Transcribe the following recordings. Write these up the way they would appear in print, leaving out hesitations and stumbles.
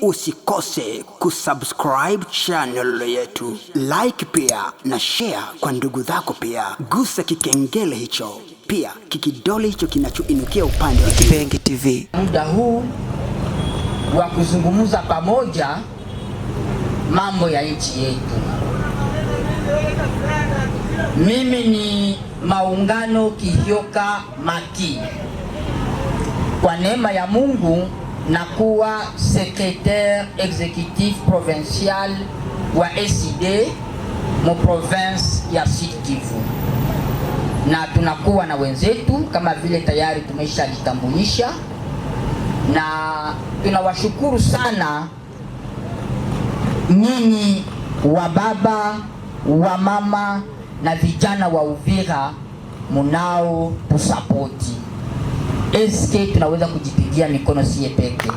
usikose kusubscribe channel yetu, like pia na share kwa ndugu zako pia. Gusa kikengele hicho, pia kikidole hicho kinachoinukia upande wa Kipengi TV. Muda huu wa kuzungumza pamoja mambo ya nchi yetu. Mimi ni Maungano Kihioka Maki. Kwa neema ya Mungu nakuwa secrétaire exécutif provincial wa SID mu province ya Sud Kivu, na tunakuwa na wenzetu kama vile tayari tumeshajitambulisha, na tunawashukuru sana nyinyi wa baba wa mama na vijana wa Uvira munao tusapoti. Eske tunaweza kujipigia mikono siye peke.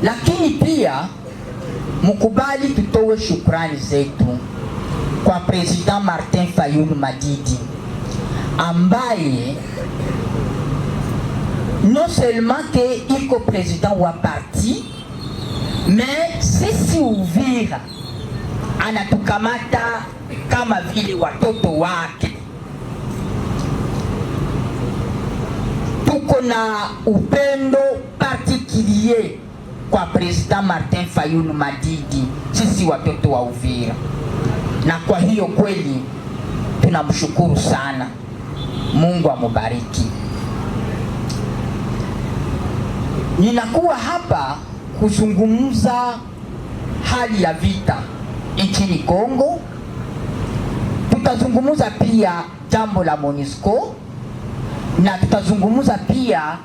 Lakini pia mukubali tutowe shukrani zetu kwa President Martin Fayulu Madidi, ambaye non seulement ke iko president wa parti, mais sisi Uvira anatukamata kama vile watoto wake. Tuko na upendo particulier kwa President Martin Fayulu Madidi, sisi watoto wa Uvira, na kwa hiyo kweli tunamshukuru sana. Mungu amubariki. Ninakuwa hapa kuzungumza hali ya vita nchini Kongo. Tutazungumza pia jambo la MONUSCO, na tutazungumza pia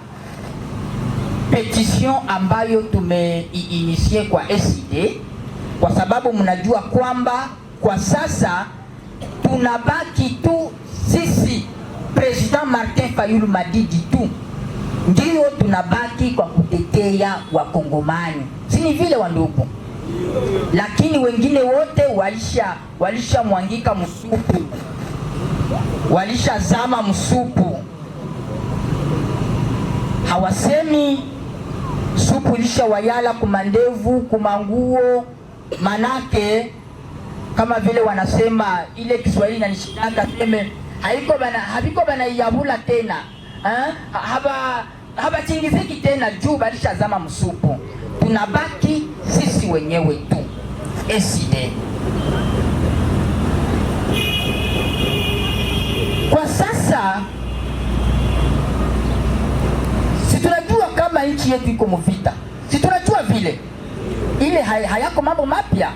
petition ambayo tumeiinisie kwa SID, kwa sababu mnajua kwamba kwa sasa tunabaki tu sisi President Martin Fayulu Madidi tu ndio tunabaki kwa kutetea Wakongomani, sini vile wandugu, lakini wengine wote walisha mwangika msupu, walisha zama msupu. Hawasemi supu ilisha wayala kumandevu kumanguo, manake kama vile wanasema ile Kiswahili na nishitaka seme habiko bana yabula tena, haba tingiziki tena juu balisha zama msupu. Tunabaki sisi wenyewe tu SID. Kwa sasa si tunajua kama nchi yetu iko mvita, si tunajua vile ile hayako mambo mapya.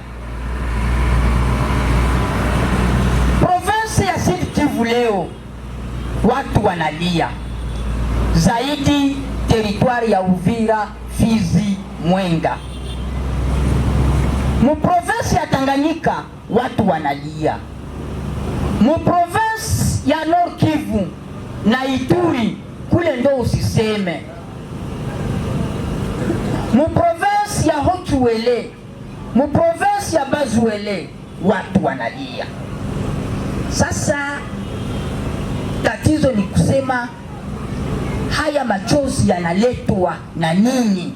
Province ya Sud Kivu leo watu wanalia zaidi, territoire ya Uvira, Fizi, Mwenga. Mu province ya Tanganyika watu wanalia. Mu province ya Nord Kivu na Ituri kule ndo usiseme. Mu province ya Haut-Uele, mu province ya Bas-Uele watu wanalia. Sasa tatizo ni kusema haya machozi yanaletwa na nini?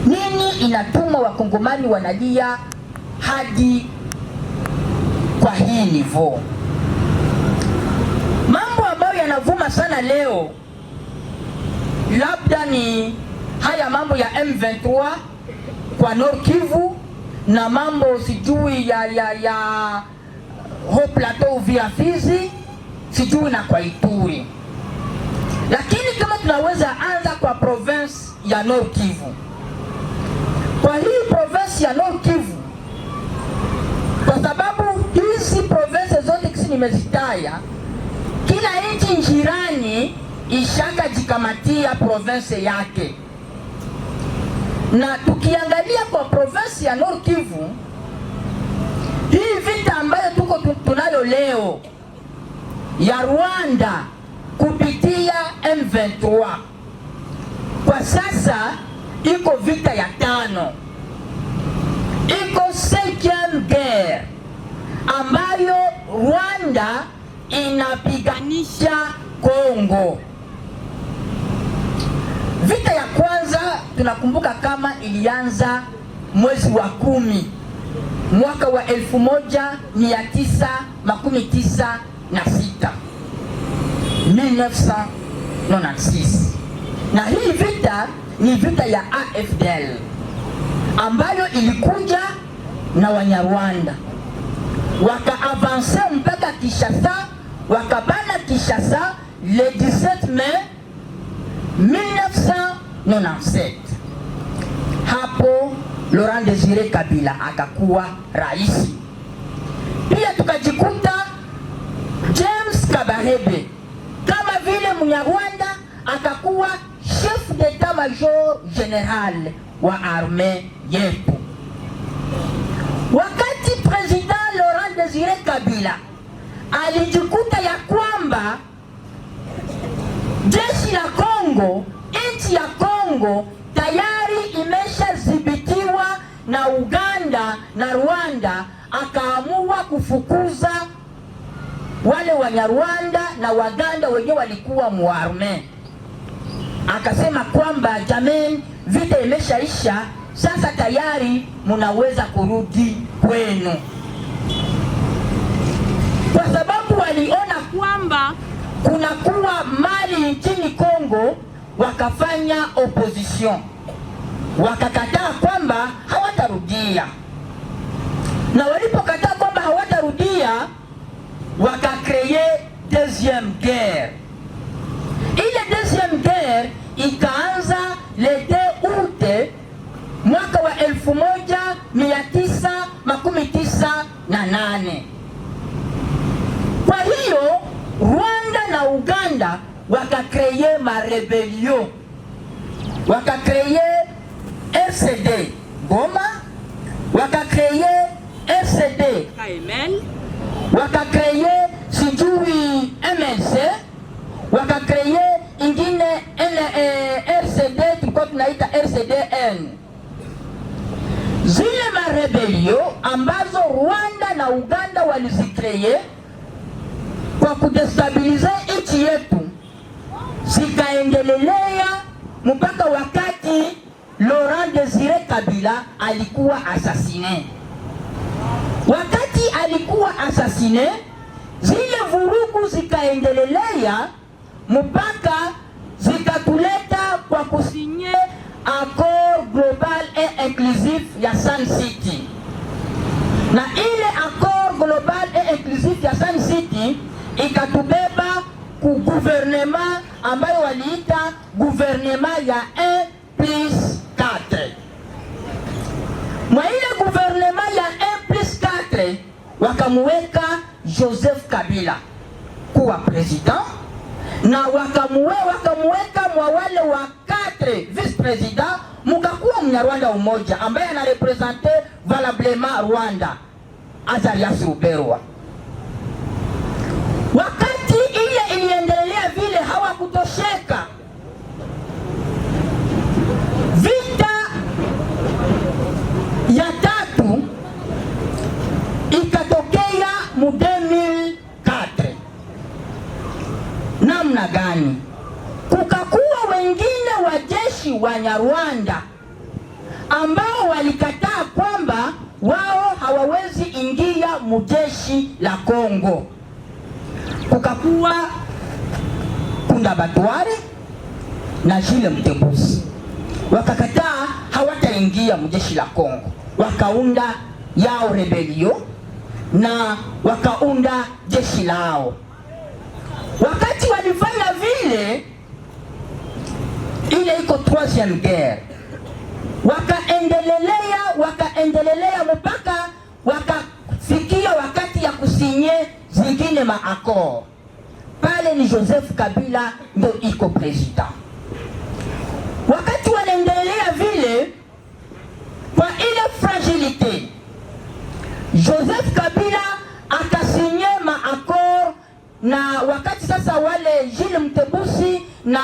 Nini inatuma Wakongomani wanalia hadi kwa hii nivo? Mambo ambayo yanavuma sana leo labda ni haya mambo ya M23 kwa Nord Kivu, na mambo sijui ya Haut Plateau via Fizi, sijui na kwa Ituri. Lakini kama tunaweza anza kwa province ya Nord Kivu, kwa hii province ya Nord Kivu, kwa sababu hizi province zote kisi nimezitaya, kila nchi njirani ishaka jikamatia province yake. Na tukiangalia kwa province ya Nord Kivu, hii vita ambayo tunayo leo ya Rwanda kupitia M23, kwa sasa iko vita ya 5, iko 5e guerre ambayo Rwanda inapiganisha Kongo. Vita ya kwanza tunakumbuka kama ilianza mwezi wa 10 mwaka wa 1996 1996, na hii vita ni vita ya AFDL ambayo ilikuja na Wanyarwanda waka-avanse mpaka Kinshasa, wakabana Kinshasa le 17 Mai 1997. Hapo Laurent Désiré Kabila akakuwa rais. Pia tukajikuta James Kabarebe kama vile Mnyarwanda akakuwa chef d'état-major général wa armée yetu. Wakati president Laurent Désiré Kabila alijikuta ya kwamba jeshi la Kongo, nchi ya Kongo tayari imeshadhibitiwa na Uganda na Rwanda, akaamua kufukuza wale Wanyarwanda na Waganda wenyewe walikuwa muarme. Akasema kwamba jameni, vita imeshaisha, sasa tayari munaweza kurudi kwenu, kwa sababu waliona kwamba kunakuwa mali nchini Kongo. Wakafanya opposition, wakakataa kwamba hawatarudia, na walipokataa kwamba hawatarudia wakakreye deuxième guerre. Ile deuxième guerre ikaanza le 2 août mwaka wa 1998. Kwa hiyo Rwanda na Uganda wakakreye marebelio, wakakreye RCD Goma, wakakreye RCD Kaimel, wakakreye sijui MLC, wakakreye ingine RCD tulikuwa tunaita RCDN. Zile marebelio ambazo Rwanda na Uganda walizikreye kwa kudestabilize nchi yetu zikaendelea mpaka wakati Laurent Désiré Kabila alikuwa assassiné. Wakati alikuwa assassiné, zile vurugu zikaendelea mpaka zikatuleta kwa kusinye accord global et inclusif ya Sun City. Na ile accord global et inclusif ya Sun City ikatubeba ku gouvernement ambayo waliita gouvernement ya 1+4. Mwa ile gouvernement ya 1+4 wakamuweka Joseph Kabila kuwa president, na wakamuweka mwa wale wa 4 vice president mukakuwa Mnyarwanda umoja ambaye anarepresente valablement Rwanda, Azarias Ruberwa. Wakati ile iliendelea vile hawakutosheka, vita ya 3 ikatokea mu 2004. Namna gani? Kukakuwa wengine wa jeshi wa Nyarwanda ambao walikataa kwamba wao hawawezi ingia mu jeshi la Kongo. Kukakuwa Kunda Batware na Jules Mtembusi, wakakataa hawataingia mu jeshi la Kongo, wakaunda yao rebelio na wakaunda jeshi lao. Wakati walifanya vile, ile iko 3e guerre, wakaendelea mpaka wakafikia wakati ya kusinye zingine maakor. Pale ni Joseph Kabila ndio iko president. Wakati wanaendelea vile, kwa ile fragilite, Joseph Kabila akasinye maakor, na wakati sasa wale Jules Mtembusi na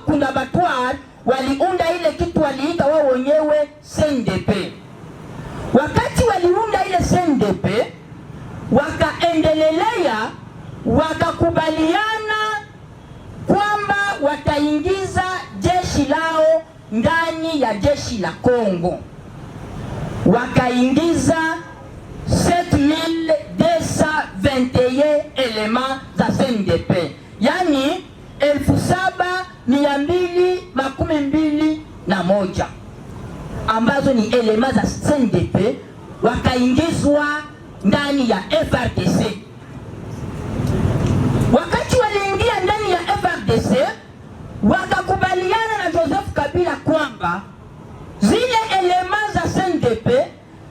Kunda Batware waliunda ile kitu waliita wao wenyewe CNDP. Wakati waliunda ile CNDP, wakaendelea wakakubaliana kwamba wataingiza jeshi lao ndani ya jeshi la Kongo, wakaingiza 7221 elements za CNDP, yani 7221 ambazo ni elements za CNDP wakaingizwa ndani ya FARDC. Wakati waliingia ndani ya FARDC, wakakubaliana na Joseph Kabila kwamba zile elements za CNDP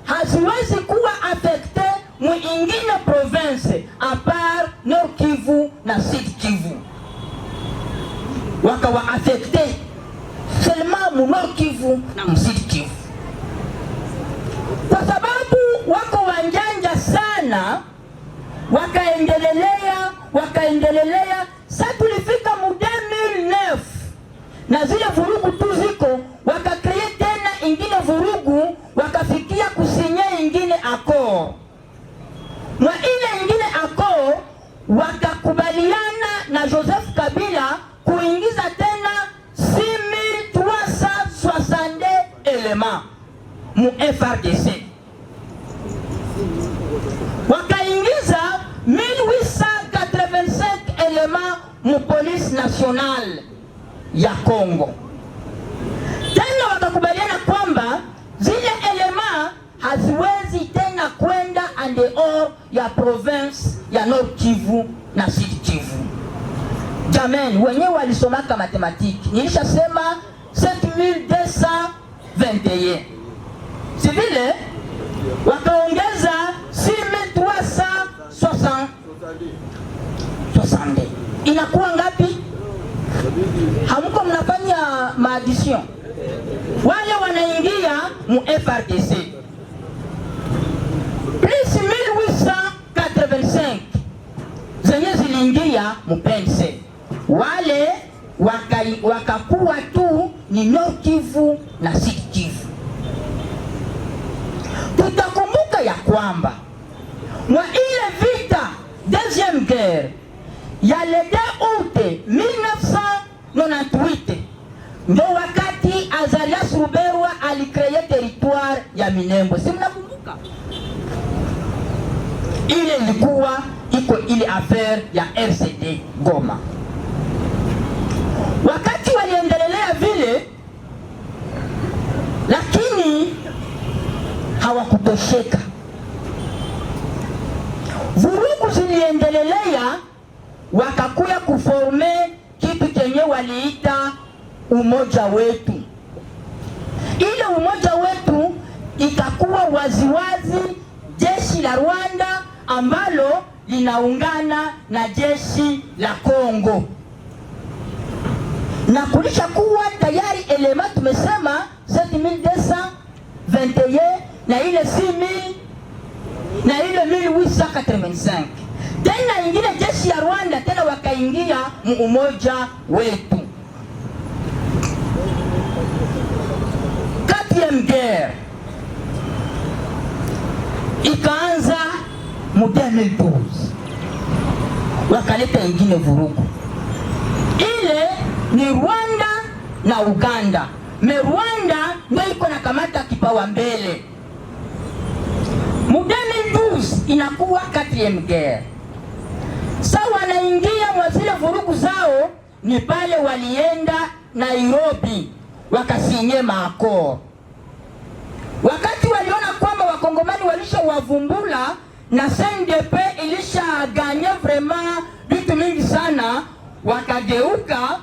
haziwezi kuwa affecte mwingine province a part Nord Kivu na Sud Kivu. Wakawa affecte seulement mu Nord Kivu na Sud Kivu, kwa sababu wako wanjanja sana. Wakaendelea. Sasa tulifika mu 2009 na zile vurugu tu ziko, wakakree tena ingine vurugu, wakafikia kusinye ingine accord. Na ile ingine accord wakakubaliana na Joseph Kabila kuingiza tena 6362 elements mu FARDC. Wakaingiza 1885 elements mu police nationale ya Kongo. Tena wakakubaliana kwamba zile elements haziwezi tena kwenda en dehors ya province ya Nord Kivu na Sud Kivu. Jamani, wenyewe walisomaka matematiki. Nilishasema 7221. Si vile wakaongeza 6360. Inakuwa ngapi? Hamuko mnafanya maaddition. Wale wanaingia mu FARDC plus 1885 zenye ziliingia mu PNC. Wale wakakuwa tu ni Nord Kivu na Sud Kivu. Tutakumbuka ya kwamba mwa ile vita deuxième guerre ya le 2 août 1998 ndo wakati Azarias Ruberwa alikreye territoire ya Minembwe. Si mnakumbuka? Ile ilikuwa iko ile affaire ya RCD Goma. Wakati waliendelea vile, lakini hawakutosheka. Vurugu ziliendelea, wakakuya kuforme kitu chenye waliita umoja wetu. Ile umoja wetu ikakuwa waziwazi jeshi la Rwanda ambalo linaungana na jeshi la Kongo. Na kulisha kuwa tayari elema tumesema 7221 na ile 6000 na ile 1885. Tena ingine jeshi ya Rwanda tena wakaingia mu umoja wetu. 4e guerre ikaanza mu 2012. Wakaleta ingine vurugu. Ile ni Rwanda na Uganda. Rwanda ndio iko na kamata kipawa mbele. Mu 2012 inakuwa 4e guerre. Sawa wanaingia mwa zile vurugu zao, ni pale walienda Nairobi wakasinye maakor. Wakati waliona kwamba wakongomani walisha wavumbula na CNDP ilisha ganye vraiment vitu mingi sana, wakageuka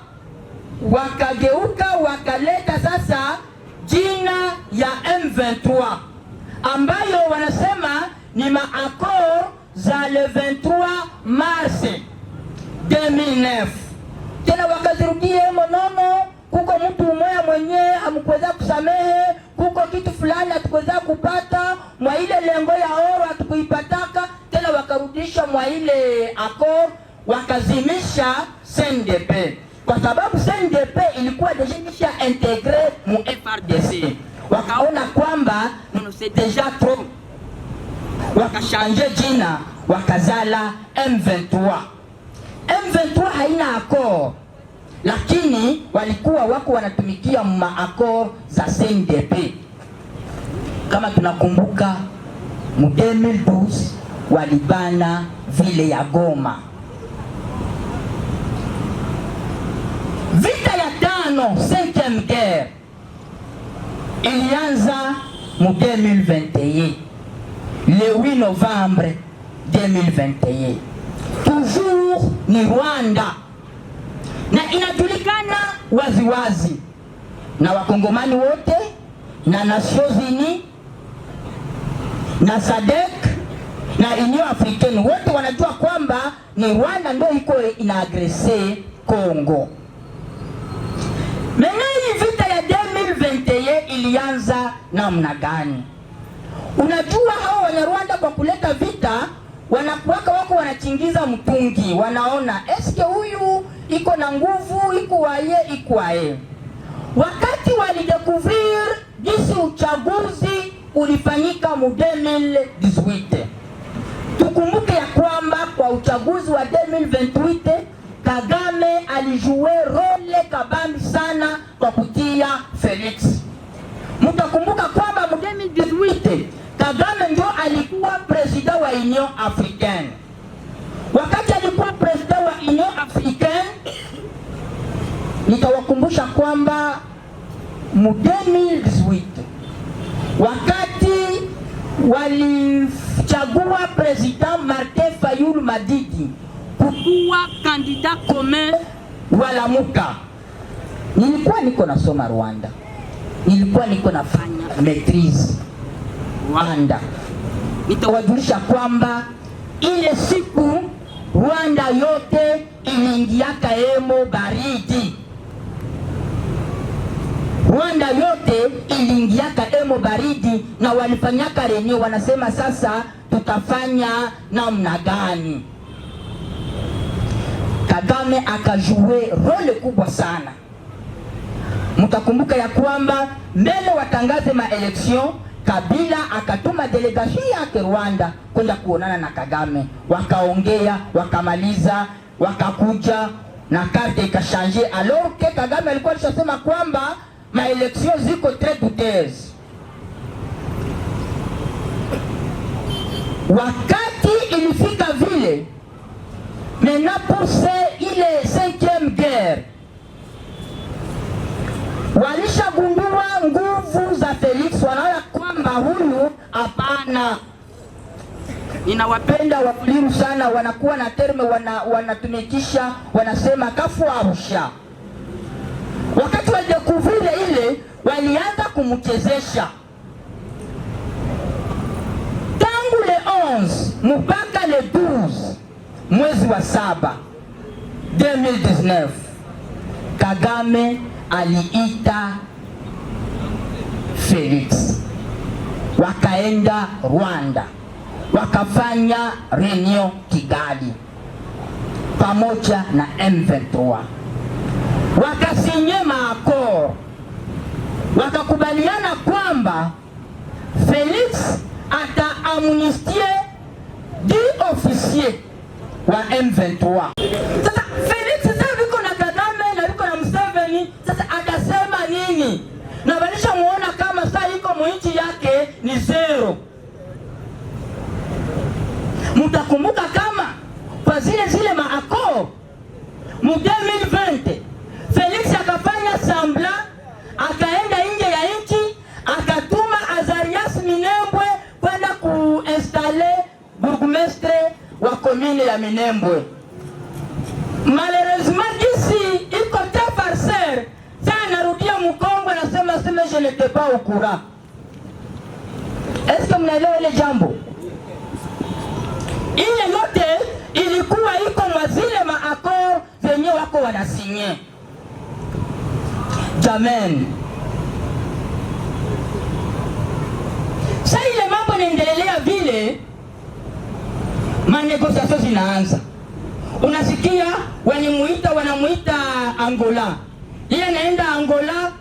wakaleta sasa jina ya M23 ambayo wanasema ni maakor za le 23 mars 2009. Tena wakazirudie monono, kuko mtu mmoja mwenye hamkuweza kusamehe, kuko kitu fulani hatukuweza kupata, mwa ile lengo ya oro hatukuipataka. Tena wakarudisha mwa ile akor, wakazimisha CNDP kwa sababu CNDP ilikuwa deja integre mu FARDC. Wakaona kwamba c'est déjà trop, wakashanje jina wakazala M23. M23 haina accord. lakini walikuwa wako wanatumikia maakor za CNDP. Kama tunakumbuka mu 2012 walibana vile ya Goma. Vita ya tano, 5e guerre, ilianza mu 2021, le 8 novembre 2021. Toujours ni Rwanda, na inajulikana waziwazi na wakongomani wote na Nations Unies na SADC na Union Africaine, wote wanajua kwamba ni Rwanda ndio iko inaagrese Kongo. Mena hii vita ya 2021 ilianza namna gani? Unajua hao Wanyarwanda kwa kuleta vita wanakuwaka wako wanachingiza mtungi, wanaona eske huyu iko na nguvu, iko wae. Wakati walidekuvrir jinsi uchaguzi ulifanyika mu 2018, tukumbuke ya kwamba kwa uchaguzi wa 2028 Kagame alijue role kabambi sana kwa kutia Felix. Mutakumbuka kwamba mu 2018 Kagame ndio alikuwa president wa Union Africaine. Wakati alikuwa president wa Union Africaine, nitawakumbusha kwamba mu 2018 wakati walichagua president Martin Fayulu Madidi kuwa kandida commun wa Lamuka, nilikuwa niko nasoma Rwanda, nilikuwa niko nafanya maîtrise Rwanda. Nitawajulisha kwamba ile siku Rwanda yote iliingiaka emo baridi. Rwanda yote iliingiaka emo baridi, na walifanyaka reunion, wanasema sasa tutafanya namna gani. Kagame akajue role kubwa sana. Mutakumbuka ya kwamba mbele watangaze maelection, Kabila akatuma delegation yake Rwanda kwenda kuonana na Kagame. Wakaongea, wakamaliza, wakakuja na carte ikashange. Alors que Kagame alikuwa alishasema kwamba maelection ziko très douteuses. Wakati ilifika vile, menapose ile 5e guerre, walishagundua nguvu za Felix, wanaona kwamba huyu hapana. Ninawapenda wafuliru sana, wanakuwa na terme wanatumikisha, wanasema kafuarusha. Wakati walidekuvrile ile, walianza kumchezesha tangu le 11 mpaka le 12 mwezi wa 7 2019. Kagame aliita Felix, wakaenda Rwanda, wakafanya reunion Kigali pamoja na M23, wakasinye maakor, wakakubaliana kwamba Felix ata amnistie 10 officiers wa M23. Sasa Felix sasa viko na Kagame na viko na Museveni, sasa atasema nini? Na walisha muona kama sasa iko mwinchi yake ni zero. Mutakumbuka kama kwa zile maakor mu 2020 Felix akafanya sambla, akaenda nje ya nchi, akatuma Azarias Minembwe kwenda kuinstale burgomestre wa commune ya Minembwe. Malheureusement ici iko ta farceur, sana narudia Mkongo nasema je n'étais pas au courant. Est-ce que mnaelewa ile jambo? Ile yote ilikuwa iko mwa zile maakor zenye wako wanasinye. Jamen. Sasa ile mambo inaendelea vile, manegosiasio zinaanza. Unasikia wanamuita Angola. Yeye naenda Angola,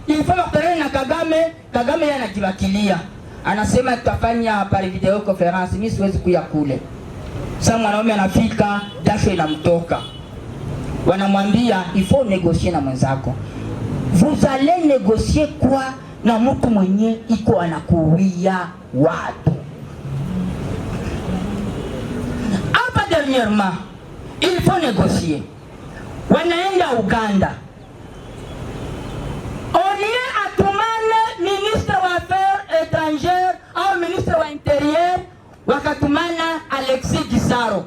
ilifaa kutana na Kagame, Kagame yeye anajiwakilia. Anasema tutafanya par video conference, mimi siwezi kuya kule. Sasa mwanaume anafika, jasho inamtoka. wanamwambia il faut négocier na mwenzako. Vous allez négocier quoi na mtu mwenye iko anakuwia watu? Hapa dernièrement il faut négocier. Wanaenda Uganda, au lieu atumane ministre wa affaires étrangères au ministre wa intérieur, wakatumana Alexis Gisaro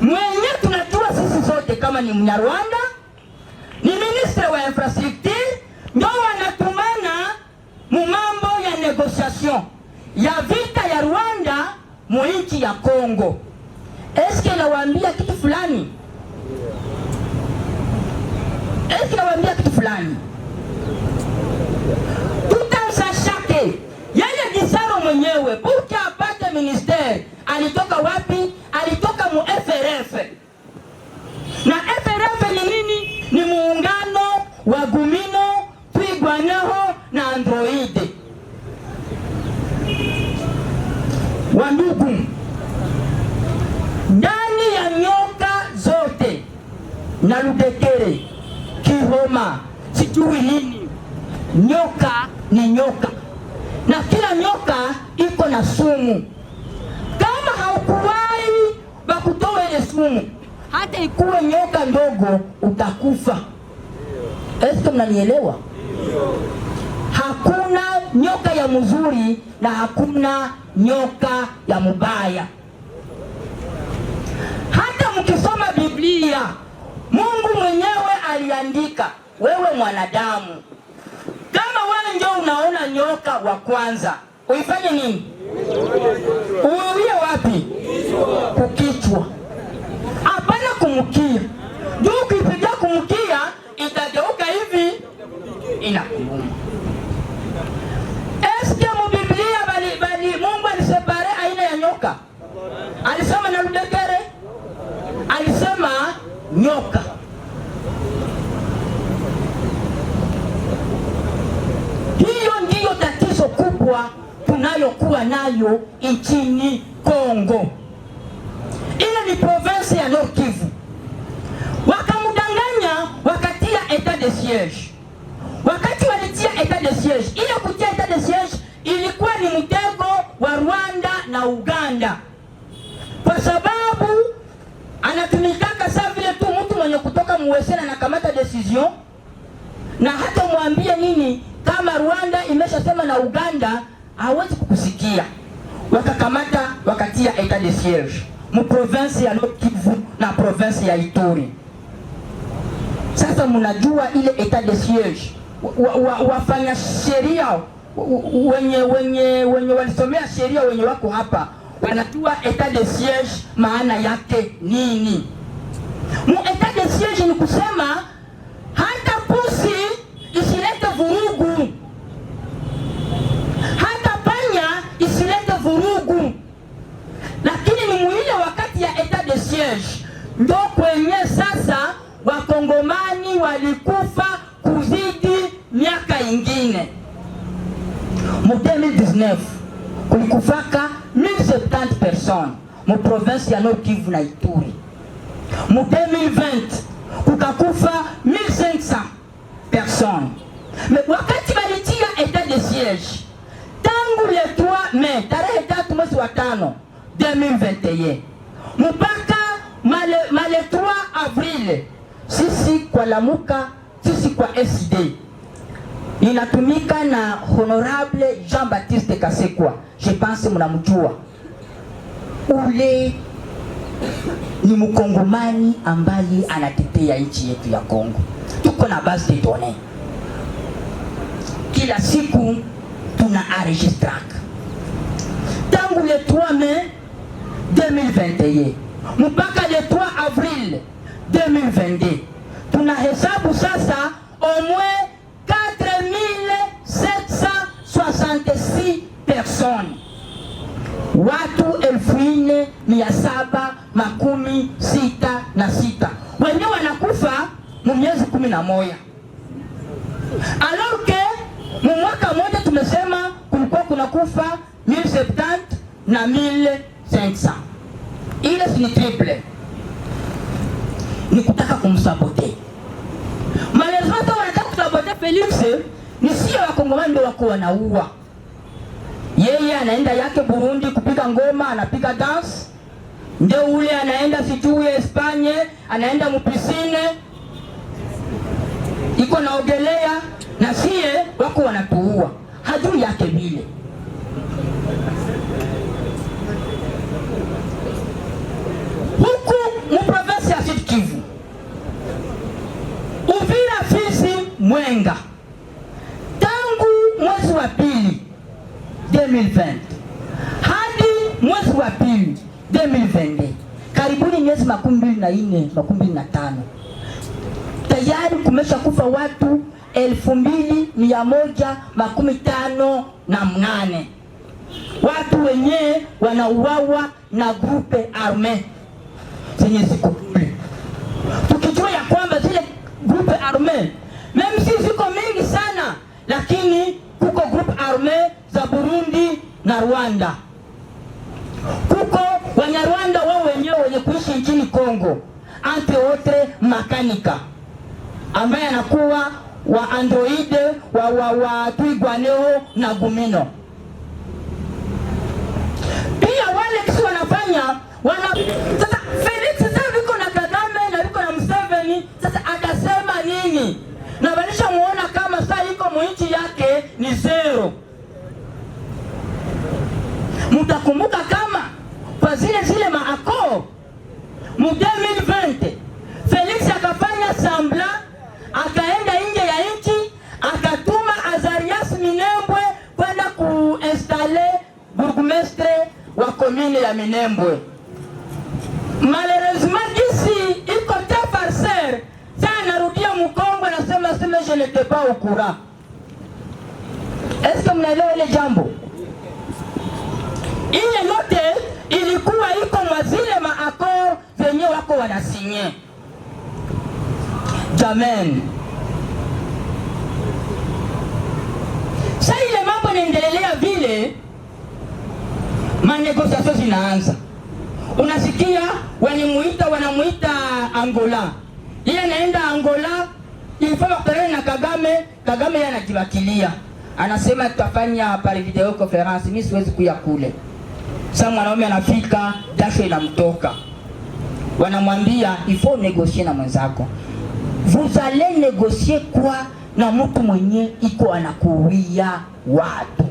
mwenye tunajua sisi sote kama ni Mnyarwanda, ni ministre wa infrastructure, ndio wanatumana mumambo ya negotiation ya vita ya Rwanda mwinchi ya Kongo. Eske nawaambia kitu fulani? Eske nawaambia kitu fulani? Tutamsashake yeye Gisaro mwenyewe buki apate ministeri. Alitoka wapi? Alitoka mu FRF. Na FRF ni nini? Ni muungano wa Gumino, Twigwaneho na Android. Wandugu, ndani ya nyoka zote na Ludekere, Kihoma, sijui nini, nyoka ni nyoka, na kila nyoka iko na sumu. Kama haukuwahi bakutoa ile sumu, hata ikuwe nyoka ndogo utakufa. Eske mnanielewa? Hakuna nyoka ya mzuri na hakuna nyoka ya mubaya. Hata mkisoma Biblia, Mungu mwenyewe aliandika, wewe mwanadamu, kama wewe ndio unaona nyoka wa kwanza, uifanye nini? Uwie wapi? Kukichwa. Hapana kumkia. Juu ukipiga kumkia itageuka hivi inakuuma. Eske mu Biblia bali Mungu alisepare aina ya nyoka? Alisema na Ludekere? Alisema nyoka. Hiyo ndiyo tatizo kubwa tunayokuwa nayo nchini Kongo. Ile ni province ya Nord Kivu. Wakamudanganya wakatia etat de siège. Wakati walitia etat de siège, ile kutia etat de siège ilikuwa ni mtego wa Rwanda na Uganda. Kwa sababu anatumikaka saa vile tu mtu mwenye kutoka muwesena na kamata decision, na hata mwambie nini kama Rwanda imeshasema na Uganda hawezi kukusikia. Wakakamata wakatia etat de siège mu province ya Nord Kivu na province ya Ituri. Sasa mnajua ile etat de siège, wafanya sheria wenye walisomea sheria wenye wako hapa wanajua etat de siège maana yake nini. Mu etat de siège ni kusema hata pusi isilete vurugu, hata panya isilete vurugu. Lakini ni muile wakati ya etat de siège ndo kwenye sasa Wakongomani walikufa kuzidi miaka ingine. Mu 2019 kulikufaka 1070 personnes mu province ya Nord Kivu na Ituri. Mu 2020 kukakufa 1500 personnes. Mais wakati walitia etat de siège tangu le 3 mai tarehe 3 mwezi wa 5 2021 mpaka male 3 avril, sisi kwa Lamuka, sisi kwa SD inatumika na Honorable Jean-Baptiste Kasekwa. Je pense mnamjua. Ule ni mkongomani ambaye anatetea nchi yetu ya Kongo. Tuko na base de données. Kila siku tuna enregistre. Tangu le 3 mai 2021 mpaka le 3 avril 2022 tuna hesabu sasa au moins 4766 personnes. Watu 4766 wenye wanakufa mu miezi 11. Alors que mu mwaka moja tumesema kulikuwa kunakufa 1070 na 1500. Ile ni triple. ni kutaka kumsabote. Malheureusement wanataka kusabote Felix, ni sio Wakongomani ndio wako wanaua. Yeye anaenda yake Burundi kupiga ngoma, anapiga dance. Ndio ule anaenda sijui Espanye, anaenda mupisine, iko naogelea, na sie wako wanatuua. Hajui yake vile. Huku muprovinsi ya Sud Kivu, Uvira, Fizi, Mwenga, tangu mwezi wa pili 2020 hadi mwezi wa pili 2022, karibuni miezi 24, 25, tayari kumesha kufa watu 2158. Watu wenyewe wanauawa na grupe arme zenye ziko kule, tukijua ya kwamba zile grupe arme meme si ziko mingi sana, lakini kuko grupe arme za Burundi na Rwanda. Kuko Wanyarwanda wao wenyewe wenye kuishi nchini Kongo, entre autres makanika ambaye anakuwa wa Android wa Twigwaneo na Gumino. Pia wale kisi wanafanya sasa Felix sasa viko na Kagame na viko na Museveni, sasa atasema nini? Na banisha muona kama sasa iko mwinchi yake ni zero. Mutakumbuka kama kwa zile maako mu 2020 Felix akafanya sambla, akaenda nje ya nchi, akatuma Azarias Minembwe kwenda kuinstale burgomestre wa commune ya Minembwe. Malheureusement ici iko te farceur, sana narudia Mkongo nasema je n'étais pas au courant. Est-ce que mnaelewa ile jambo? Ile yote ilikuwa iko mwa zile maakor zenye wako wanasinye. Jamen. Sasa ile mambo inaendelea vile, manegosiasyon zinaanza. Unasikia wanamuita Angola. Yeye anaenda Angola, ilifaa kutana na Kagame, Kagame yeye anajiwakilia. Anasema tutafanya pale video conference, mimi siwezi kuya kule. Sasa mwanaume anafika, jasho inamtoka. Wanamwambia il faut négocier na mwenzako. Vous allez négocier quoi na mtu mwenye iko anakuwia watu?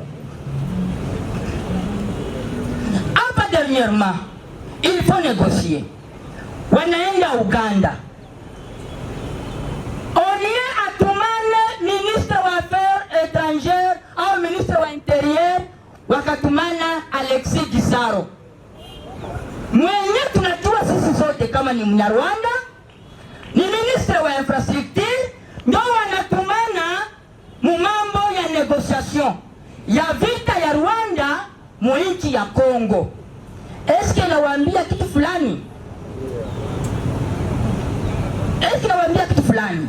Hapa dernièrement, il faut négocier. Wanaenda Uganda. Onie atumane ministre wa affaires étrangères au ministre wa intérieur, wakatumana Alexis Gisaro. Mwenye tunajua sisi sote kama ni Mnyarwanda, ni ministre wa infrastructure, ndio wanatumana mu mambo ya négociation ya vita ya Rwanda mu nchi ya Kongo. Eske nawaambia kitu fulani? Eske nawaambia kitu fulani?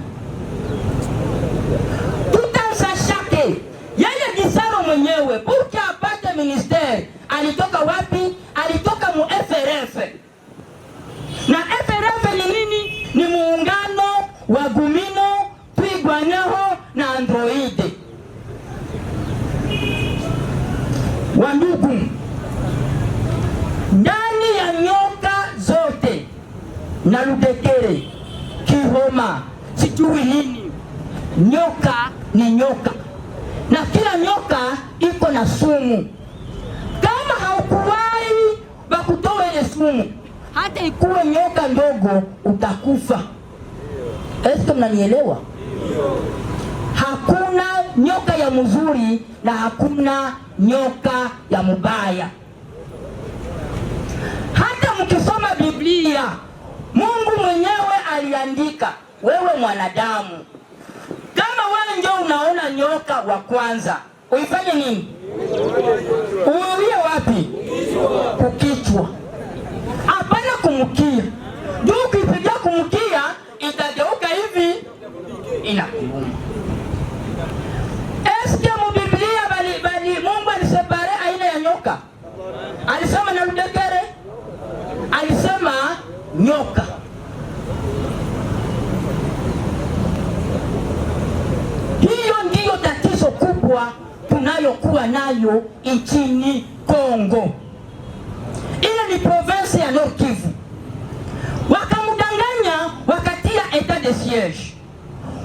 Tutamsashake yeye Gisaro mwenyewe puki apate ministeri. Alitoka wapi? Alitoka mu FRF. Na FRF ni nini? Ni muungano wa Gumino, Twigwaneho na Android. Wandugu, ndani ya nyoka zote na Ludekere, Kihoma, sijui nini, nyoka ni nyoka, na kila nyoka iko na sumu. Kama haukuwahi bakutoa ile sumu, hata ikuwe nyoka ndogo utakufa. Eske mnanielewa? Hakuna nyoka ya mzuri na hakuna nyoka ya mubaya. Hata mkisoma Biblia, Mungu mwenyewe aliandika, wewe mwanadamu, kama wewe ndio unaona nyoka wa kwanza, uifanye nini? Uiwie wapi? Kukichwa. Hapana kumkia. Ndio ukipiga kumkia itageuka hivi inakuuma. Eske mu Biblia bali Mungu alisepare aina ya nyoka? Alisema na Ludekere? Alisema nyoka. tunayokuwa nayo nchini Kongo. Ile ni province ya Nord Kivu. Wakamudanganya wakatia etat de siege.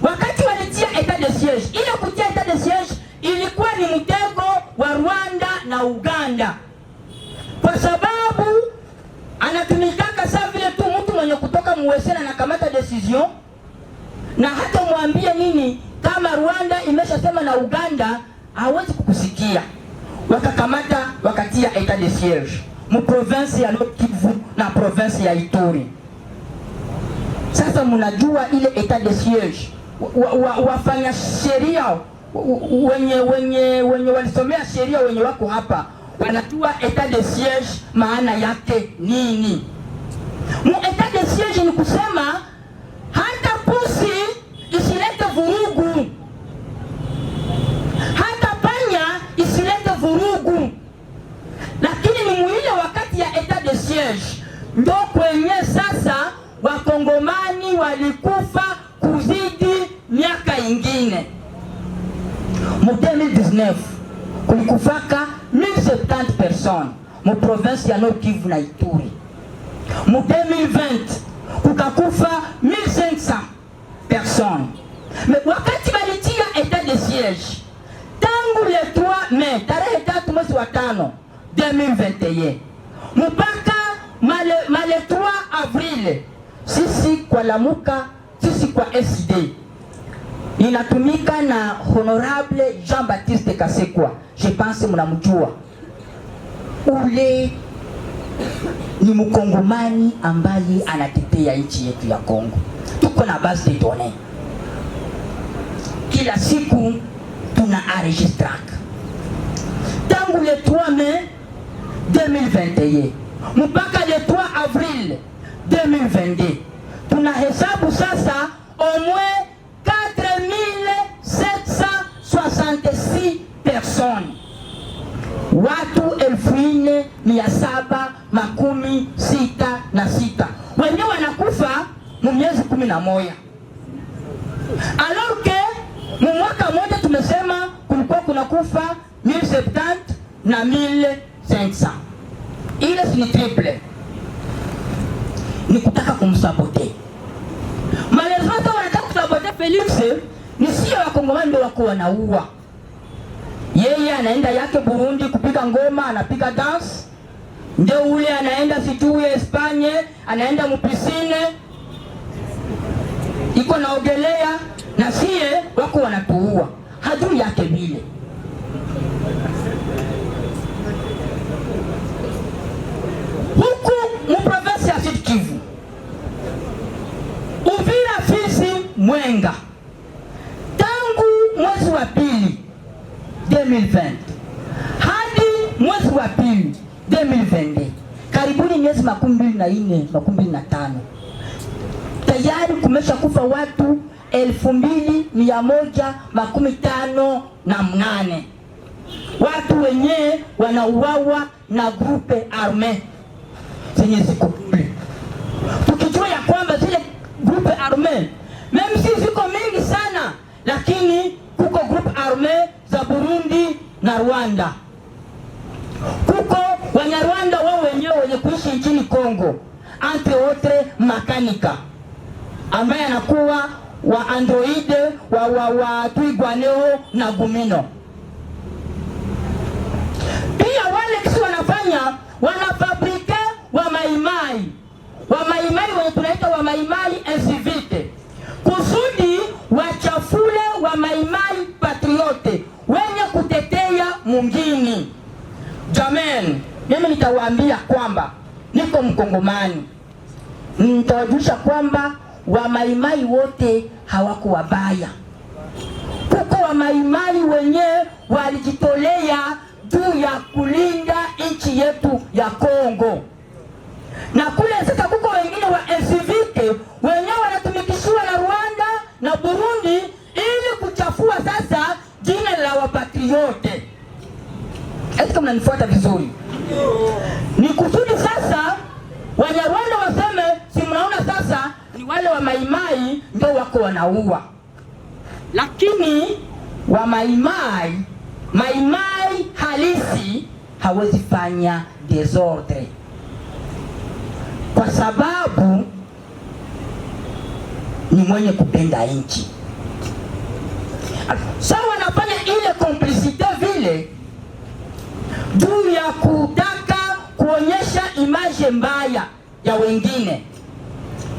Wakati walitia etat de siege, ile kutia etat de siege ilikuwa ni mtego wa Rwanda na Uganda, kwa sababu anatumikaka saa vile tu mtu mwenye kutoka muwesena na kamata decision, na hata mwambie nini kama Rwanda imeshasema na Uganda hawezi kukusikia. Wakakamata wakatia etat de siege mu province ya Nord Kivu na province ya Ituri. Sasa mnajua ile etat de siege wafanya sheria wenye walisomea sheria wenye wako hapa wanajua etat de siege maana yake nini. Mu etat de siege ni kusema hata pusi isilete vurugu, hata panya isilete vurugu. Lakini ni muile wakati ya etat de siege ndo kwenye sasa wakongomani walikufa kuzidi miaka ingine. Mu 2019 kulikufaka 1070 personnes mu province ya Nord Kivu na Ituri. Mu 2020 kukakufa 1500 personnes. Mais wakati walitia etat de siege tangu le 3 mai tarehe 3 mwezi wa 5 2021 mpaka male 3 avril, sisi kwa Lamuka, sisi kwa SD inatumika na Honorable Jean-Baptiste Kasekwa. Je pense mnamjua. Ule ni mkongomani ambaye anatetea nchi yetu ya Kongo. Tuko na base de données. Kila siku tuna enregistre. Tangu le 3 mai 2021 mpaka le 3 avril 2022 tuna hesabu sasa au moins 4766 personnes. Watu 4766 wenyewe wanakufa mu miezi 11. Alors que mu mwaka mmoja tumesema kulikuwa kunakufa 1070 na 1500. Ile si triple. Ni kutaka kumsabote. Malheureusement wanataka kusabote Felix, ni sio wakongomani ndio wako wanaua. Yeye anaenda yake Burundi kupiga ngoma, anapiga dance. Ndio ule anaenda sijui Espanye, anaenda mupisine iko naogelea, na sie wako wanatuua. Hajui yake vile. Huku mu province ya Sud Kivu, Uvira, Fizi, Mwenga, tangu mwezi wa pili 2020 hadi mwezi wa pili 2022, karibuni miezi 24 25, tayari kumesha kufa watu 2158. Watu wenye wanauawa na grupe arme zenye ziko kule. Tukijua ya kwamba zile grupe arme meme si ziko mingi sana, lakini kuko grupe arme za Burundi na Rwanda. Kuko Wanyarwanda wao wenyewe wenye kuishi nchini Kongo, entre autres makanika ambaye anakuwa wa Android wa Twigwaneo na Gumino. Pia wale kisi wanafabrike wa maimai wenye tunaita wa maimai incivite, kusudi wachafule wa maimai patriote wenye kutetea mungini. Jamen, mimi nitawaambia kwamba niko Mkongomani. Nitawajulisha kwamba wa maimai wote hawako wabaya. Kuko wa maimai wenye walijitolea juu ya kulinda nchi yetu ya Kongo. Na kule sasa kuko wengine wa incivite wenyewe wanatumikishiwa na Rwanda na Burundi ili kuchafua sasa jina la wapatriote. Etika mnanifuata vizuri? Ni kusudi sasa Wanyarwanda waseme, si mnaona sasa ni wale wa maimai ndio wako wanaua. Lakini wa maimai Maimai halisi hawezi fanya desordre, kwa sababu ni mwenye kupenda nchi. Sawa, wanafanya ile complicité vile juu ya kutaka kuonyesha image mbaya ya wengine,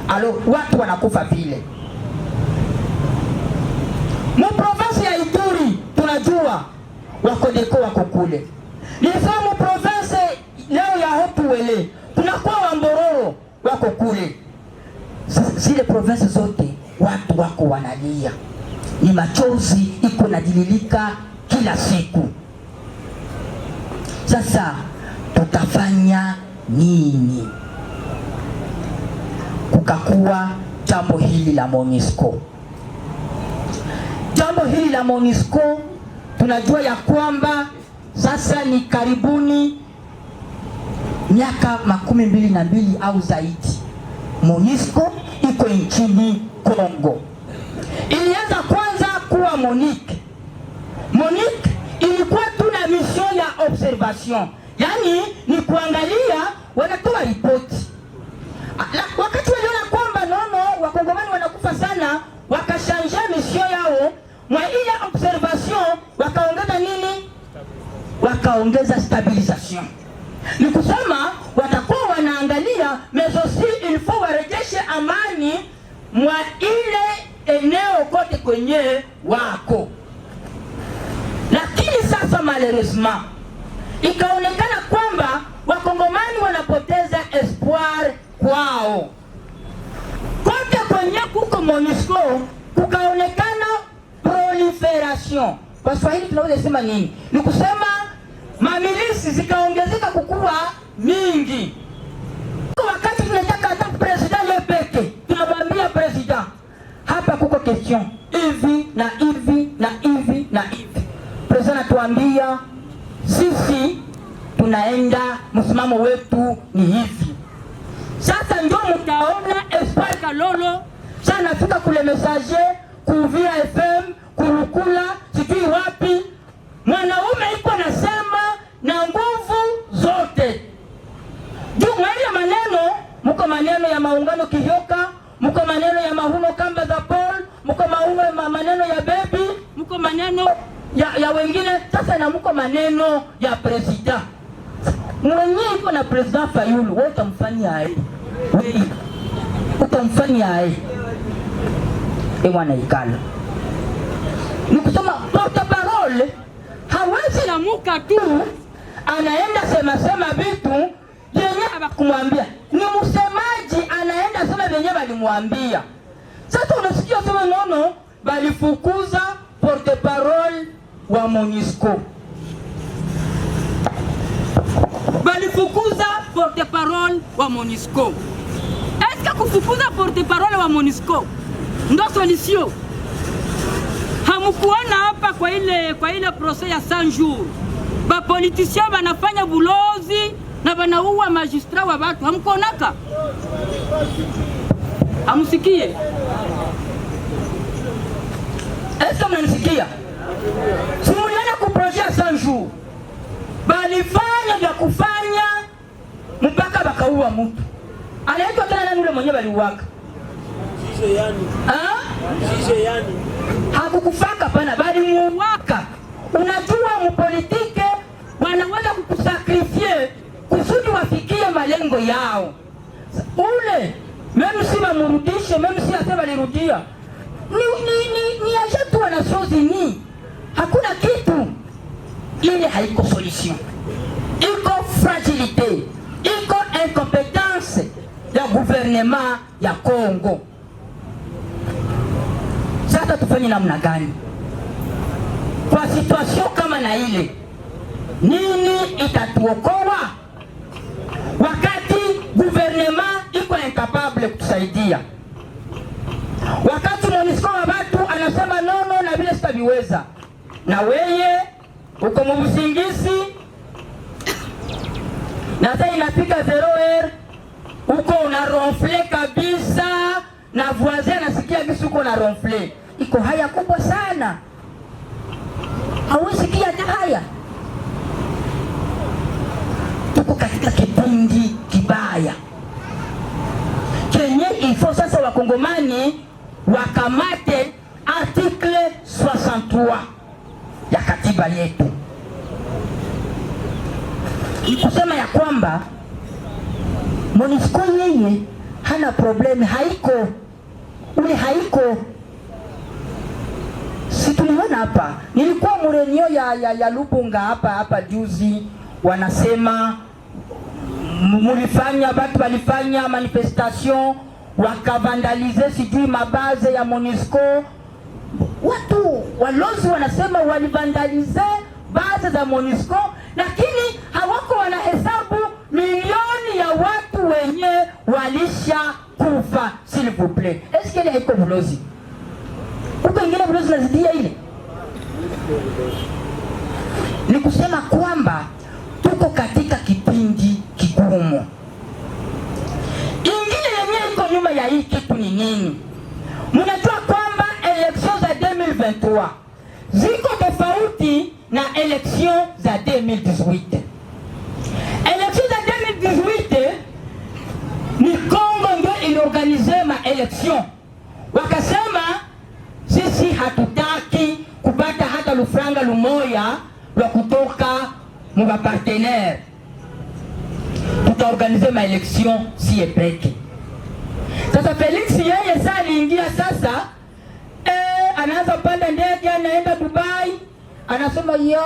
alo watu wanakufa vile. Mu province ya Ituri tunajua wakodeko wako kule. Nilisema mu province leo ya Hotuwele tunakuwa Wambororo wako kule. Zile province zote watu wako wanalia, ni machozi iko nadililika kila siku. Sasa tutafanya nini? Kukakuwa jambo hili la MONUSCO. Jambo hili la MONUSCO tunajua ya kwamba sasa ni karibuni miaka 22 au zaidi MONUSCO iko nchini Kongo. Ilianza kwanza kuwa MONUC. MONUC ilikuwa tuna mission ya observation, yani ni kuangalia, wanatoa ripoti. Wakati waliona kwamba nono wakongomani wanakufa sana, wakashanja mission yao mwa ile observation, wakaongeza nini? Wakaongeza stabilisation. Ni kusema watakuwa wanaangalia mezosi il faut warejeshe amani mwa ile eneo kote kwenye wako. Lakini sasa malheureusement ikaonekana kwamba wakongomani wanapoteza espoir kwao. Kote kwenye kuko MONUSCO kukaonekana proliferation. Kwa Swahili tunaweza sema nini? Ni kusema mamilisi zikaongezeka kukuwa mingi. Wakati tunataka hata president lepeke, tunamwambia president, hapa kuko question hivi na hivi na hivi na hivi. President atuambia sisi tunaenda, msimamo wetu ni hivi. Sasa ndio mtaona Espoir Kalolo sana fika kule messager Kuvira FM Kurukula sijui wapi, mwanaume iko nasema na nguvu zote. Juu mwenye maneno, muko maneno ya maungano Kihyoka, muko maneno ya mahuno Kamba za Paul, muko maneno ya Baby, muko maneno ya wengine. Sasa na muko maneno ya president. Mwenye iko na president Fayulu, wewe utamfanyia aje? Wewe utamfanyia aje? Mwana ikala. Ni kusema porte parole hawezi na muka tu anaenda sema vitu yenye hawakumwambia. Ni msemaji anaenda sema venye walimwambia. Sasa unasikia sema nono balifukuza porte parole wa MONUSCO. Balifukuza porte parole wa MONUSCO. Est-ce que kufukuza porte parole wa MONUSCO ndo solution? Hamukuona hapa kwa ile procès ya 100 jours ba politiciens banafanya bulozi na banaua magistrat wa watu? Hamkuonaka? Amusikie? Est-ce mnanisikia? Simuliana ku projet ya 100 jours balifanya vya kufanya mpaka bakaua mtu. Anaitwa tena nani yule mwenye baliuaka? Yani hakukufaka pana bali muwaka. Unajua mpolitike wanaweza kukusakrifie kusudi wafikie malengo yao. Ule meme si bamurudishe, meme si ate balirudia, ni ajatu wanasozi ni hakuna kitu. Ile haiko solution, iko fragilité, iko incompétence ya gouvernement ya Kongo. Sasa tufanye namna gani kwa situation kama na ile? Nini itatuokoa wakati gouvernement iko incapable kutusaidia? Wakati MONUSCO wa watu anasema nono na vile sitaviweza, na weye uko mubusingisi na sasa inafika 0h uko una ronfle kabisa, na voisin nasikia kisu uko na ronfle. Iko haya kubwa sana. Hausikia hata haya. Tuko katika kipindi kibaya kenye ifo sasa wakongomani wakamate article 63 ya katiba yetu. Ni kusema ya kwamba MONUSCO yeye hana problemi, haiko si tuliona hapa. Nilikuwa murenio ya Lubunga hapa juzi, wanasema watu walifanya manifestation wakavandalize sijui mabaze ya MONUSCO. Watu walozi wanasema walivandalize baze za MONUSCO, lakini hawako wanahesabu milioni ya watu wenye walisha kufa. S'il vous plaît, est-ce que haiko bulozi? Uko ingine bulozi nazidia ile? Ni kusema kwamba tuko katika kipindi kigumu. Ingine yenye iko nyuma ya hii kitu ni nini? Mnajua kwamba election za 2023 ziko tofauti na election za 2018. Election za 2018 ni Kongo ndio iliorganize ma election. Wakasema sisi hatutaki kupata hata lufranga lumoya wa kutoka mwa partenaire. Tutaorganize ma election si epeke. Sasa Felix yeye sasa aliingia sasa, anaanza panda ndege anaenda Dubai, anasema ya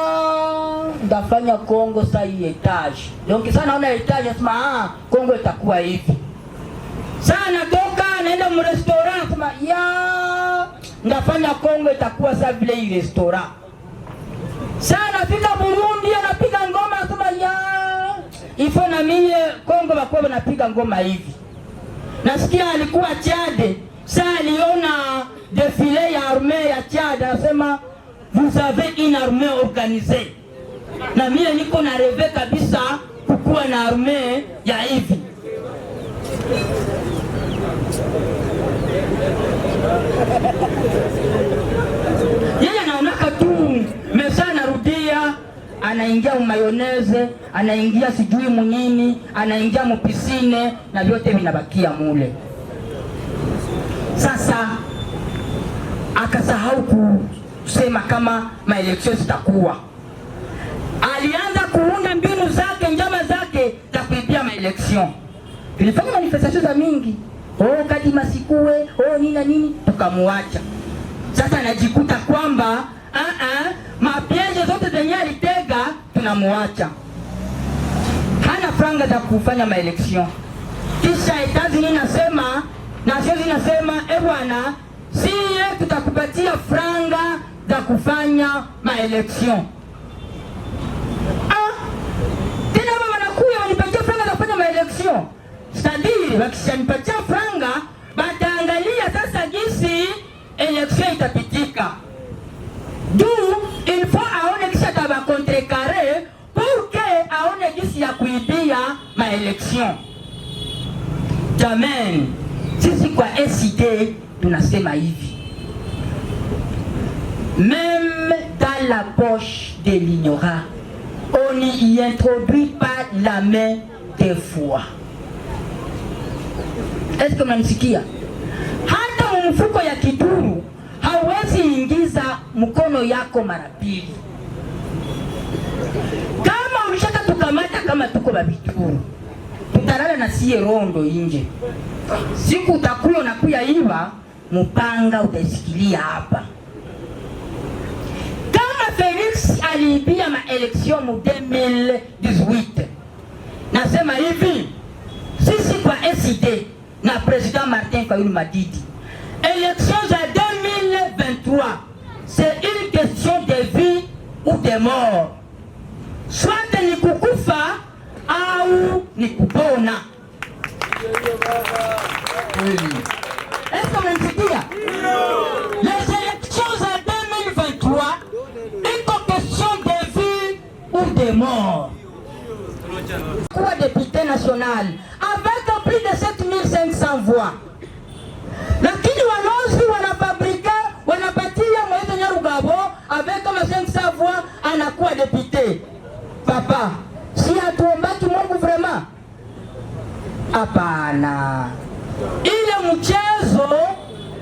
ndafanya Kongo sasa hii etage. Donc sasa naona etage, anasema Kongo itakuwa hivi. Sasa anatoka anaenda mu restaurant, anasema ya ndafanya Kongo itakuwa sasa vile hii restaurant. Sasa anafika Burundi anapiga ngoma, anasema ya ifo na mie Kongo bakwa banapiga ngoma hivi. Nasikia alikuwa Chad, sasa aliona défilé ya armée ya Chad, anasema vous avez une armée organisée. Na mimi niko na rêve kabisa kukuwa na armée ya hivi. Yeye anaonaka tu mesa narudia, anaingia mayonnaise, anaingia sijui munini, anaingia mupisine na vyote vinabakia mule. Sasa akasahau kusema kama maeleksio zitakuwa. Alianza kuunda mbinu zake, njama zake za kuibia maeleksio. Tulifanya manifestation za mingi, Kadima sikuwe, nini, tukamuacha. Sasa anajikuta kwamba mapiaje zote zenye alitega tunamuacha. Hana franga za kufanya maeleksio. Kisha Etats-Unis nasema, Nations nasema, bwana, siye tutakupatia franga za kufanya maeleksio. Tena baba wanakuya wanipatia franga za kufanya maeleksio. C'est-à-dire wakishanipatia franga, bataangalia sasa jinsi eleksio itapitika. Donc il faut aone kisha taba contrecarrer pour que aone jinsi ya kuibia maeleksio. Amen. Sisi kwa SID tunasema hivi. Même dans la poche de l'ignorant, on n'y introduit pas la main des fois. Est-ce que mnanisikia? Hata mfuko ya kiduru hauwezi ingiza mkono yako mara pili. Kama ulishaka tukamata kama tuko babituru, tutalala na siye rondo inje. Siku utakuwa unakuya iba, mupanga utasikilia hapa. Kama Felix aliibia maeleksio mu 2018, nasema hivi, sisi kwa SID na Président Martin Fayulu Madidi, élections à 2023, c'est une question de vie ou de mort. Soit ni kukufa au ni kupona. Est-ce que vous m'entendez? Les élections à 2023, une question de vie ou de mort. Quoi député national avec plus de 7500 voix. Lakini walozi wanafabrika wanapatia Moise Nyarugabo avec comme 500 voix anakuwa depute. Papa, si hatuombaki Mungu vraiment? Hapana. Ile mchezo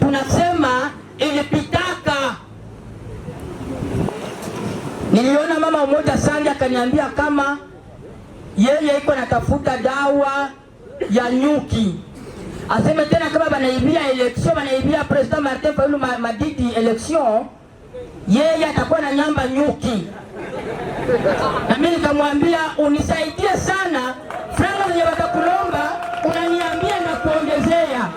tunasema ilipitaka. Niliona mama mmoja Sanja akaniambia kama yeye iko natafuta dawa ya nyuki. Aseme tena kama banaibia election, banaibia President Martin Fayulu Madidi election, yeye atakuwa na nyamba nyuki. Na mimi nikamwambia unisaidie sana, franga zenye watakulomba unaniambia na kuongezea.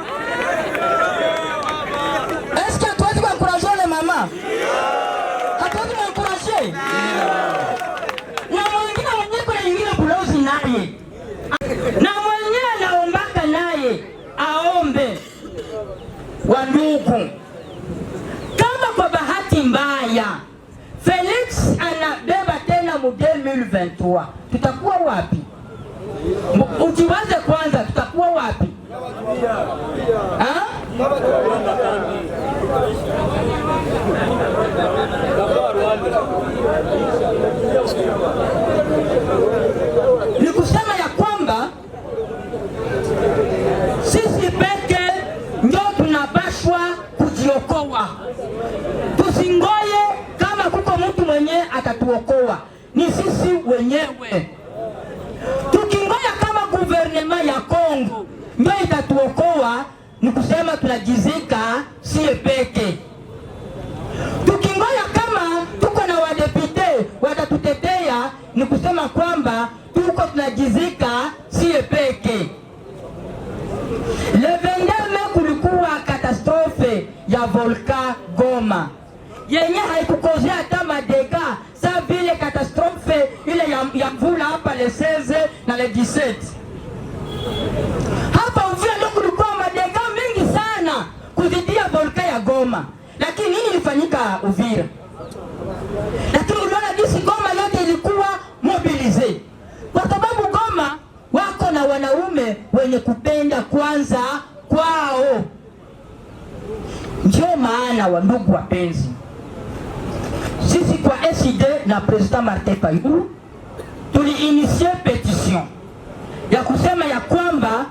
Eske hatuwezi kuencourager le mama? Hatuwezi kuencourager? Na mwingine mwenyewe kuna nyingine bulozi naye. Na mwenyewe anaombaka naye aombe. Wandugu, kama kwa bahati mbaya Felix anabeba tena mu 2023, tutakuwa wapi? Ujiwaze kwanza, tutakuwa wapi? Ni kusema ya kwamba sisi peke ndio tunabashwa kujiokoa. Tusingoye kama kuko mtu mwenye atatuokoa, ni sisi wenyewe. Tukingoya kama guvernema ya Kongo ndio itatuokoa, ni kusema tunajizika sie peke. Tukingoya kama tuko na wadepite watatutetea, ni kusema kwamba tuko tunajizika sie peke. Le 22 Mei kulikuwa katastrofe ya volka Goma yenye haikukozea hata madega sa vile katastrofe ile ya mvula hapa le 16 na le 17. Hapa Uvira ndio kulikuwa madega mingi sana kuzidia volka ya Goma. Lakini nini ilifanyika Uvira? Lakini uliona jinsi Goma yote ilikuwa mobilize, kwa sababu Goma wako na wanaume wenye kupenda kwanza kwao. Ndio maana wandugu wapenzi, sisi kwa SID na President Martin Fayulu tuliinitie petition ya kusema ya kwamba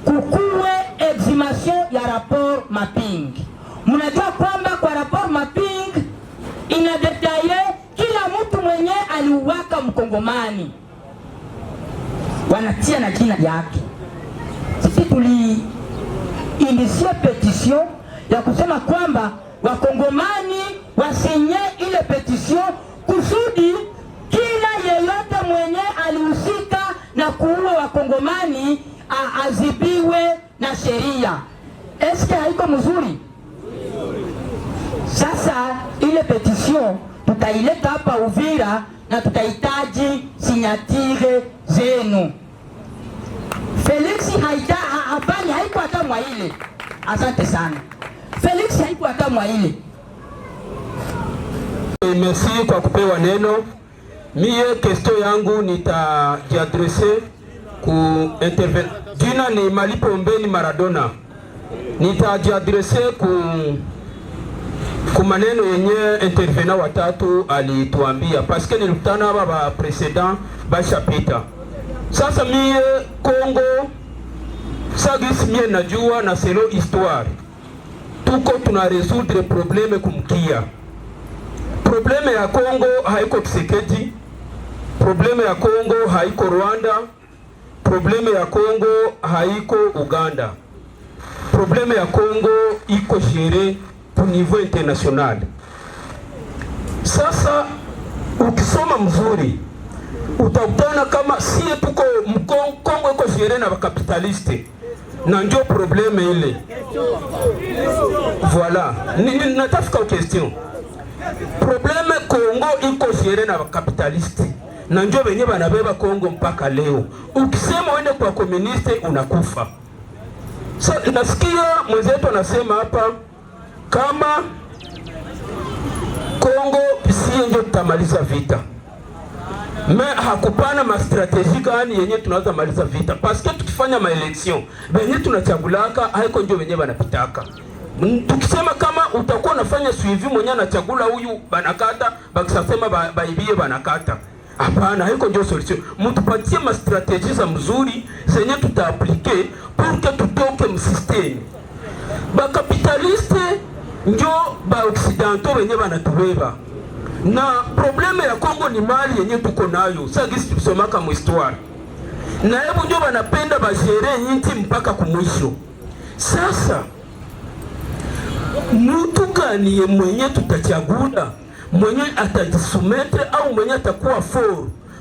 kukuwe exhumation ya rapport mapping. Mnajua kwamba kwa rapport mapping inadetaye kila mtu mwenye aliuwaka mkongomani, wanatia na jina yake. Sisi tuliinitie petition ya kusema kwamba wakongomani wasinye ile petition kusudi kila yeyote mwenye alihusika na kuua wakongomani azibiwe na sheria. Eske haiko mzuri? Sasa ile petition tutaileta hapa Uvira na tutahitaji sinyatire zenu. Felix hapana, haiko hata mwa ile. Asante sana. Felix haiko hata mwa ile. Merci kwa kupewa neno. Mie question yangu nitajiadrese ku intervenant. Jina ni Malipo Mbeni Maradona. Nitajiadrese ku maneno yenye intervenant watatu alituambia, parce que nilikutana ba president bashapita. Sasa mie Kongo sagis mie najua na selo histoire tuko tuna résoudre probleme kumkia. Probleme ya Kongo haiko Tshisekedi, probleme ya Kongo haiko Rwanda, probleme ya Kongo haiko Uganda. Probleme ya Kongo iko géré au niveau international. Sasa ukisoma mzuri utakutana kama sie tuko Kongo iko géré na bakapitaliste, na ndio probleme ile. Voilà, natafika question. Probleme Kongo iko géré na bakapitaliste, na ndio benye banabeba Kongo mpaka leo. Ukisema uende kwa komuniste unakufa. So nasikia mwenzetu anasema hapa kama Kongo si ndio tutamaliza vita. Me hakupana ma strategie gani yenye tunaweza maliza vita, parce que tukifanya ma election benye tunachagulaka haiko ndio benye banapitaka. Tukisema kama utakuwa unafanya suivi mwenye anachagula huyu banakata, bakisema baibie banakata. Hapana, haiko ndio solution. Mtupatie ma strategies za mzuri zenye tutaaplike pour que tutoke msysteme. Ba capitaliste ndio ba occidentaux wenye banatubeba. Na probleme ya Kongo ni mali yenye tuko nayo. Sasa gisi tusomaka mu histoire. Na hebu ndio banapenda bajere nchi mpaka kumwisho. Sasa mtu gani mwenye tutachagula, mwenye atajisumetre au mwenye atakuwa for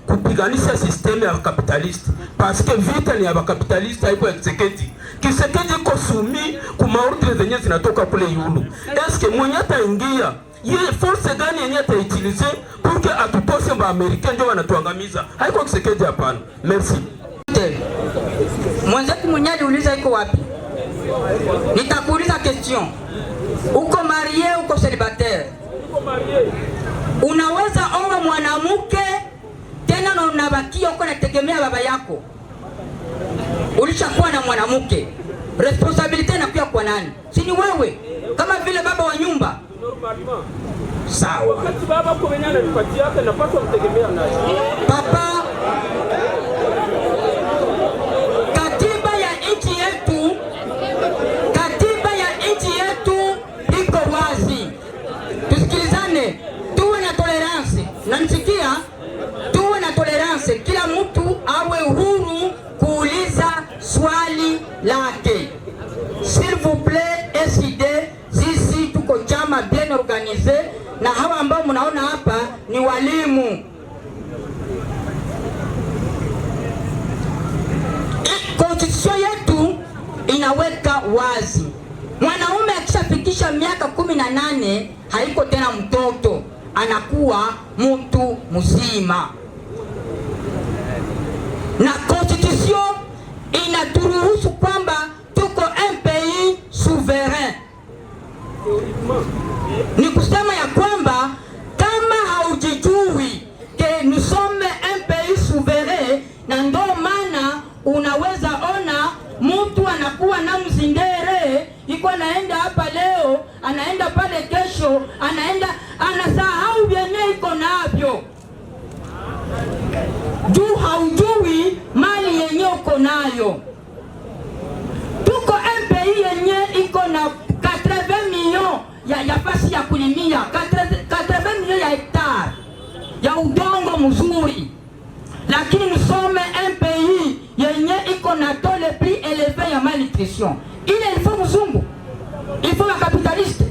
kupiganisha system ya kapitaliste? Parce que vita ni ya kapitaliste, haiko ya Kisekedi. Kisekedi iko sumi kuma ordre zenye zinatoka kule yulu. Est-ce que mwenye ataingia yeye force gani yenye ataitilize pour que atutose ba Amerika ndio wanatuangamiza? Haiko Kisekedi, hapana. Merci. Mwenzetu mwenye aliuliza iko wapi? Nitakuuliza question. Uko marié, uko célibataire? Unaweza oa mwanamke tena na unabakia uko nategemea baba yako? Ulishakuwa na mwanamke, responsibility inakuwa kwa nani? Si ni wewe, kama vile baba wa nyumba. Sawa. Wakati baba kwa mwenye ananipatia hata napaswa mtegemea naye. Papa, katiba ya nchi yetu iko wazi. Tusikilizane, tuwe na tolerance. Unanisikia? Tuwe na tolerance. Kila mtu awe huru kuuliza swali lake. S'il vous plaît, SID, sisi tuko chama bien organisé, na hawa ambao mnaona hapa ni walimu. Constitution yetu inaweka wazi, mwanaume akishafikisha miaka 18 haiko tena mtoto, anakuwa mtu mzima. Na Constitution inaturuhusu kwamba tuko un pays souverain. Ni kusema ya kwamba kama haujijui que nous sommes un pays souverain, na ndo maana unaweza ona mtu anakuwa na mzindere, iko anaenda hapa leo, anaenda pale kesho, anaenda anasahau vyenye iko navyo. Juu haujui mali yenye uko nayo. Tuko un pays yenye iko na 80 millions ya fasi ya kulimia, 80 millions ya hectare ya udongo mzuri. Lakini nous sommes un pays yenye iko na taux le plus élevé ya malnutrition. Il faut mzungu, il faut la capitaliste.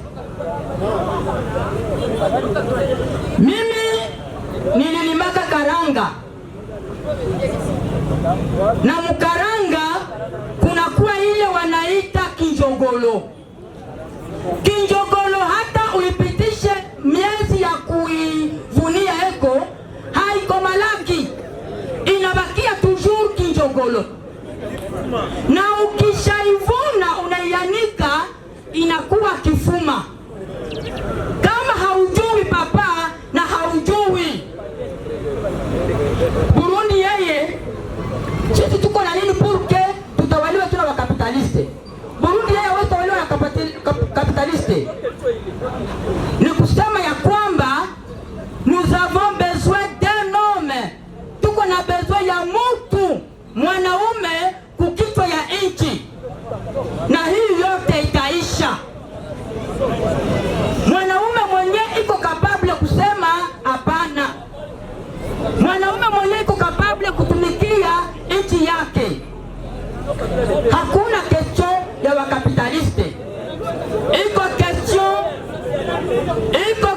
Mimi nililimaka karanga, na mkaranga kunakuwa ile wanaita kinjogolo. Kinjogolo hata uipitishe miezi ya kuivunia eko haiko malaki, inabakia toujours kinjogolo. Na ukishaivuna unaianika inakuwa kifuma. Kama haujui papa na haujui Burundi yeye, sisi tuko na nini purke tutawaliwa tuna wakapitaliste? Burundi yeye wewe tutawaliwa na kapitaliste. Ni kusema ya kwamba nous avons besoin d'un homme. Tuko na besoin ya mtu mwanaume kukichwa ya nchi, na hii yote itaisha. Mwanaume mwenye iko capable kusema hapana, mwanaume mwenye iko capable kutumikia nchi yake. Hakuna question ya wakapitaliste, iko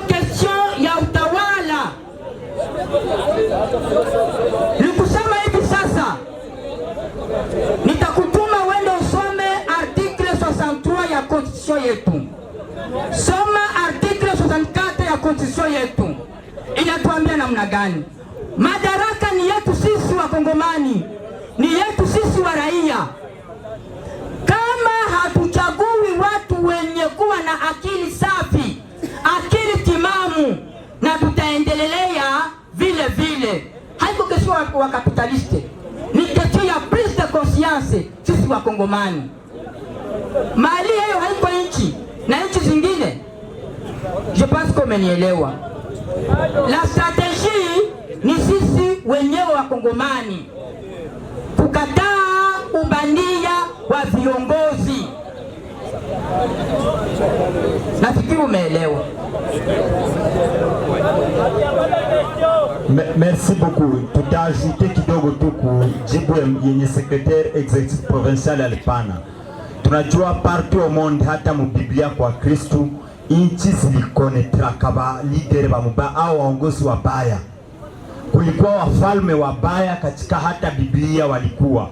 question ya utawala. Ni kusema hivi sasa, nitakutuma wende usome article 63 ya constitution yetu. Soma article 64 ya constitution yetu. Inatuambia namna gani? Madaraka ni yetu sisi wa Kongomani, ni yetu sisi wa raia. Kama hatuchagui watu wenye kuwa na akili safi, akili timamu, na tutaendelea vile vile. Haiko kesho wa kapitaliste, ni kesho ya prise de conscience sisi wa Kongomani. Mali hiyo haiko nchi, na nchi zingine. Je pense que umenielewa. La strategie ni sisi wenyewe wa Kongomani kukataa ubandia wa viongozi. Nafikiri umeelewa. Merci beaucoup. Tutaajouter kidogo tu kujibu yenye secrétaire exécutif provincial alipana. Tunajua partout au monde, hata mu Biblia kwa Kristo inchi zilikonetra kaba leader wa mubaya au waongozi wabaya. Kulikuwa wafalme wabaya katika hata Biblia walikuwa,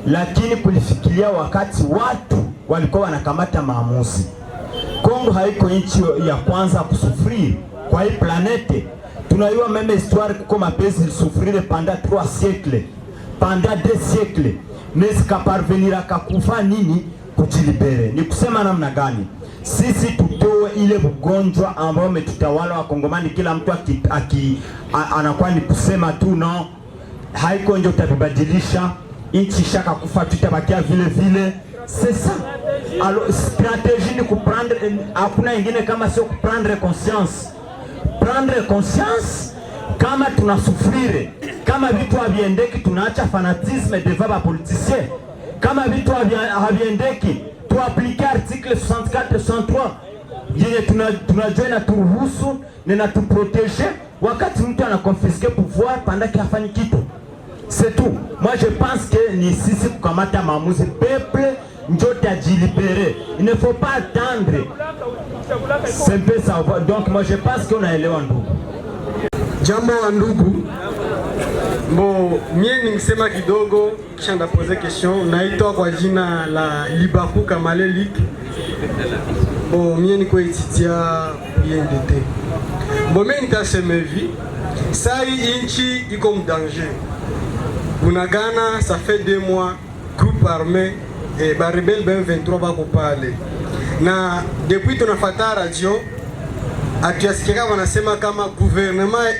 lakini kulifikiria wakati watu walikuwa wanakamata maamuzi. Kongo haiko nchi ya kwanza kusufiri kwa hii planete. Tunayua meme histoire kuko mapezi sufrire pendant 3 siècles, pendant 2 siècles, nesika parvenir akakufa nini kujilibere. Ni kusema namna gani? Sisi tutoe ile bugonjwa ambao umetutawala wa Kongomani, kila mtu anakuwa ni kusema tu no, haiko ndio utabadilisha nchi shaka kufa, tutabakia vile vile. C'est ça. Alors stratégie ni kuprendre, hakuna ingine kama sio kuprendre conscience. Prendre conscience kama tunasufrire, kama vitu haviendeki, tunaacha fanatisme devant ba politicien. Kama vitu haviendeki, tu applique article 64-63 yenye tunajua na turuhusu na tuprotéger wakati mtu anaconfisquer pouvoir pendant qu'il afanye kitu. C'est tout. Moi je pense que ni sisi kukamata maamuzi, peuple njote ajilibere. Il ne faut pas attendre. C'est un peu ça. Donc moi je pense qu'on a élevé ndugu. Jambo wa ndugu. Bon, mie ningisema kidogo kisha ndapoze question. Naitwa kwa jina la Libaku Kamale Lik. Bon, mie niko ititia INDT. Bon, mie nitasema hivi. Sai inchi iko mdanger. Bunagana, ça fait 2 mois, groupe armé et Baribel Ben23 bako pale. Na depuis tunafata radio atuasikia wanasema kama gouvernement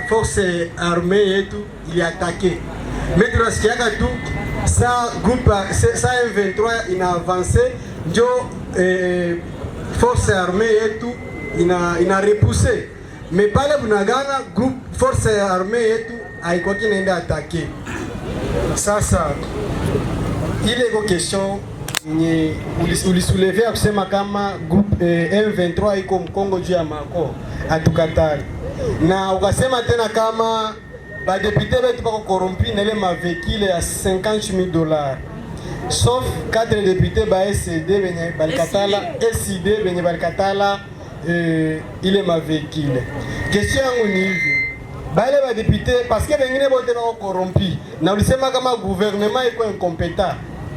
force armée yetu iliatake. Mais tunasikia tu sa groupe sa M23 ina avancer ndio force armée yetu ina repousser. Mais pale Bunagana groupe force armée yetu haikuwa kinaenda atake. Sasa ile iko question ni ulisoulevea kusema kama groupe M23 iko Mkongo juu ya mako atukatari, na ukasema tena kama ba député wetu bako corrompi na ile mavekile ya $50,000 sauf 4 députés ba SED benye balikatala SID benye balikatala ile mavekile. Question yangu ni hivi, bale ba député parce que bengine bote bako corrompi na ulisema kama gouvernement iko incompétent,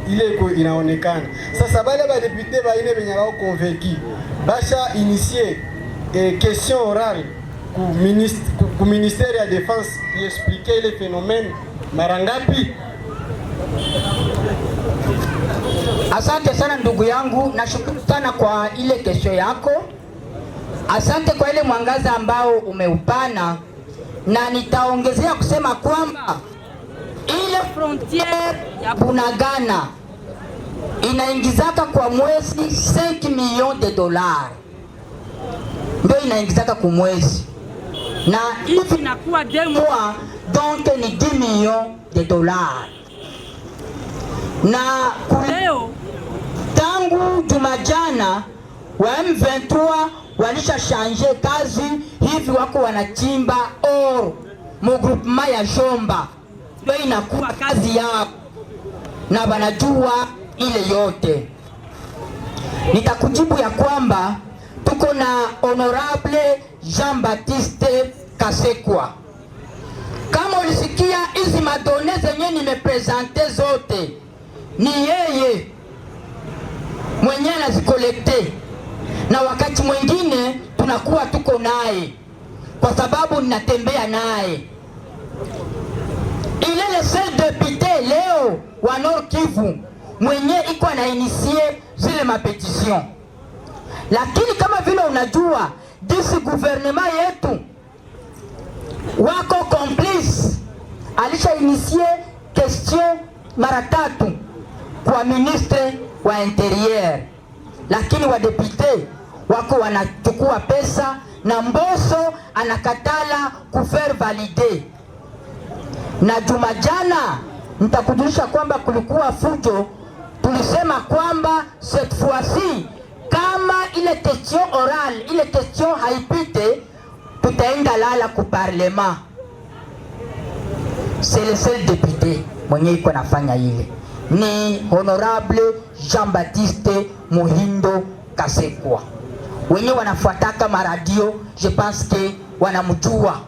ile iko inaonekana. Sasa bale ba député ba ine benye bako convaincu basha initier question orale ku ministère ya défense expliquer les phénomènes marangapi. Asante sana ndugu yangu, nashukuru sana kwa ile kesho yako. Asante kwa ile mwangaza ambao umeupana, na nitaongezea kusema kwamba ile frontiere ya Bunagana inaingizaka kwa mwezi $5 millions, ndio inaingizaka kwa mwezi, na hivi inakuwa 2 mois, donc ni $10 millions. Na kuleo tangu Jumajana wa M23 walisha change kazi, hivi wako wanachimba oro mu groupement ya Jomba, ndio inakuwa kazi yao na wanajua ile yote. Nitakujibu ya kwamba tuko na honorable Jean-Baptiste Kasekwa. Kama ulisikia hizi madone zenye nimepresente zote, ni yeye mwenye anazikolekte, na wakati mwingine tunakuwa tuko naye kwa sababu ninatembea naye. Ile seul député leo wa Nord Kivu mwenye iko na initie zile mapetition, lakini kama vile unajua disi gouvernement yetu wako complice, alisha initie question mara 3 kwa ministre wa intérieur. lakini wadepite wako wanachukua pesa na Mbosso anakatala kufaire valider. Na juma jana nitakujulisha kwamba kulikuwa fujo. Tulisema kwamba cette fois-ci kama ile question orale, ile question haipite, tutaenda lala ku parlement. C'est le seul député mwenye iko nafanya ile ni honorable Jean-Baptiste Muhindo Kasekwa. Wenye wanafuataka maradio, je pense que wanamjua.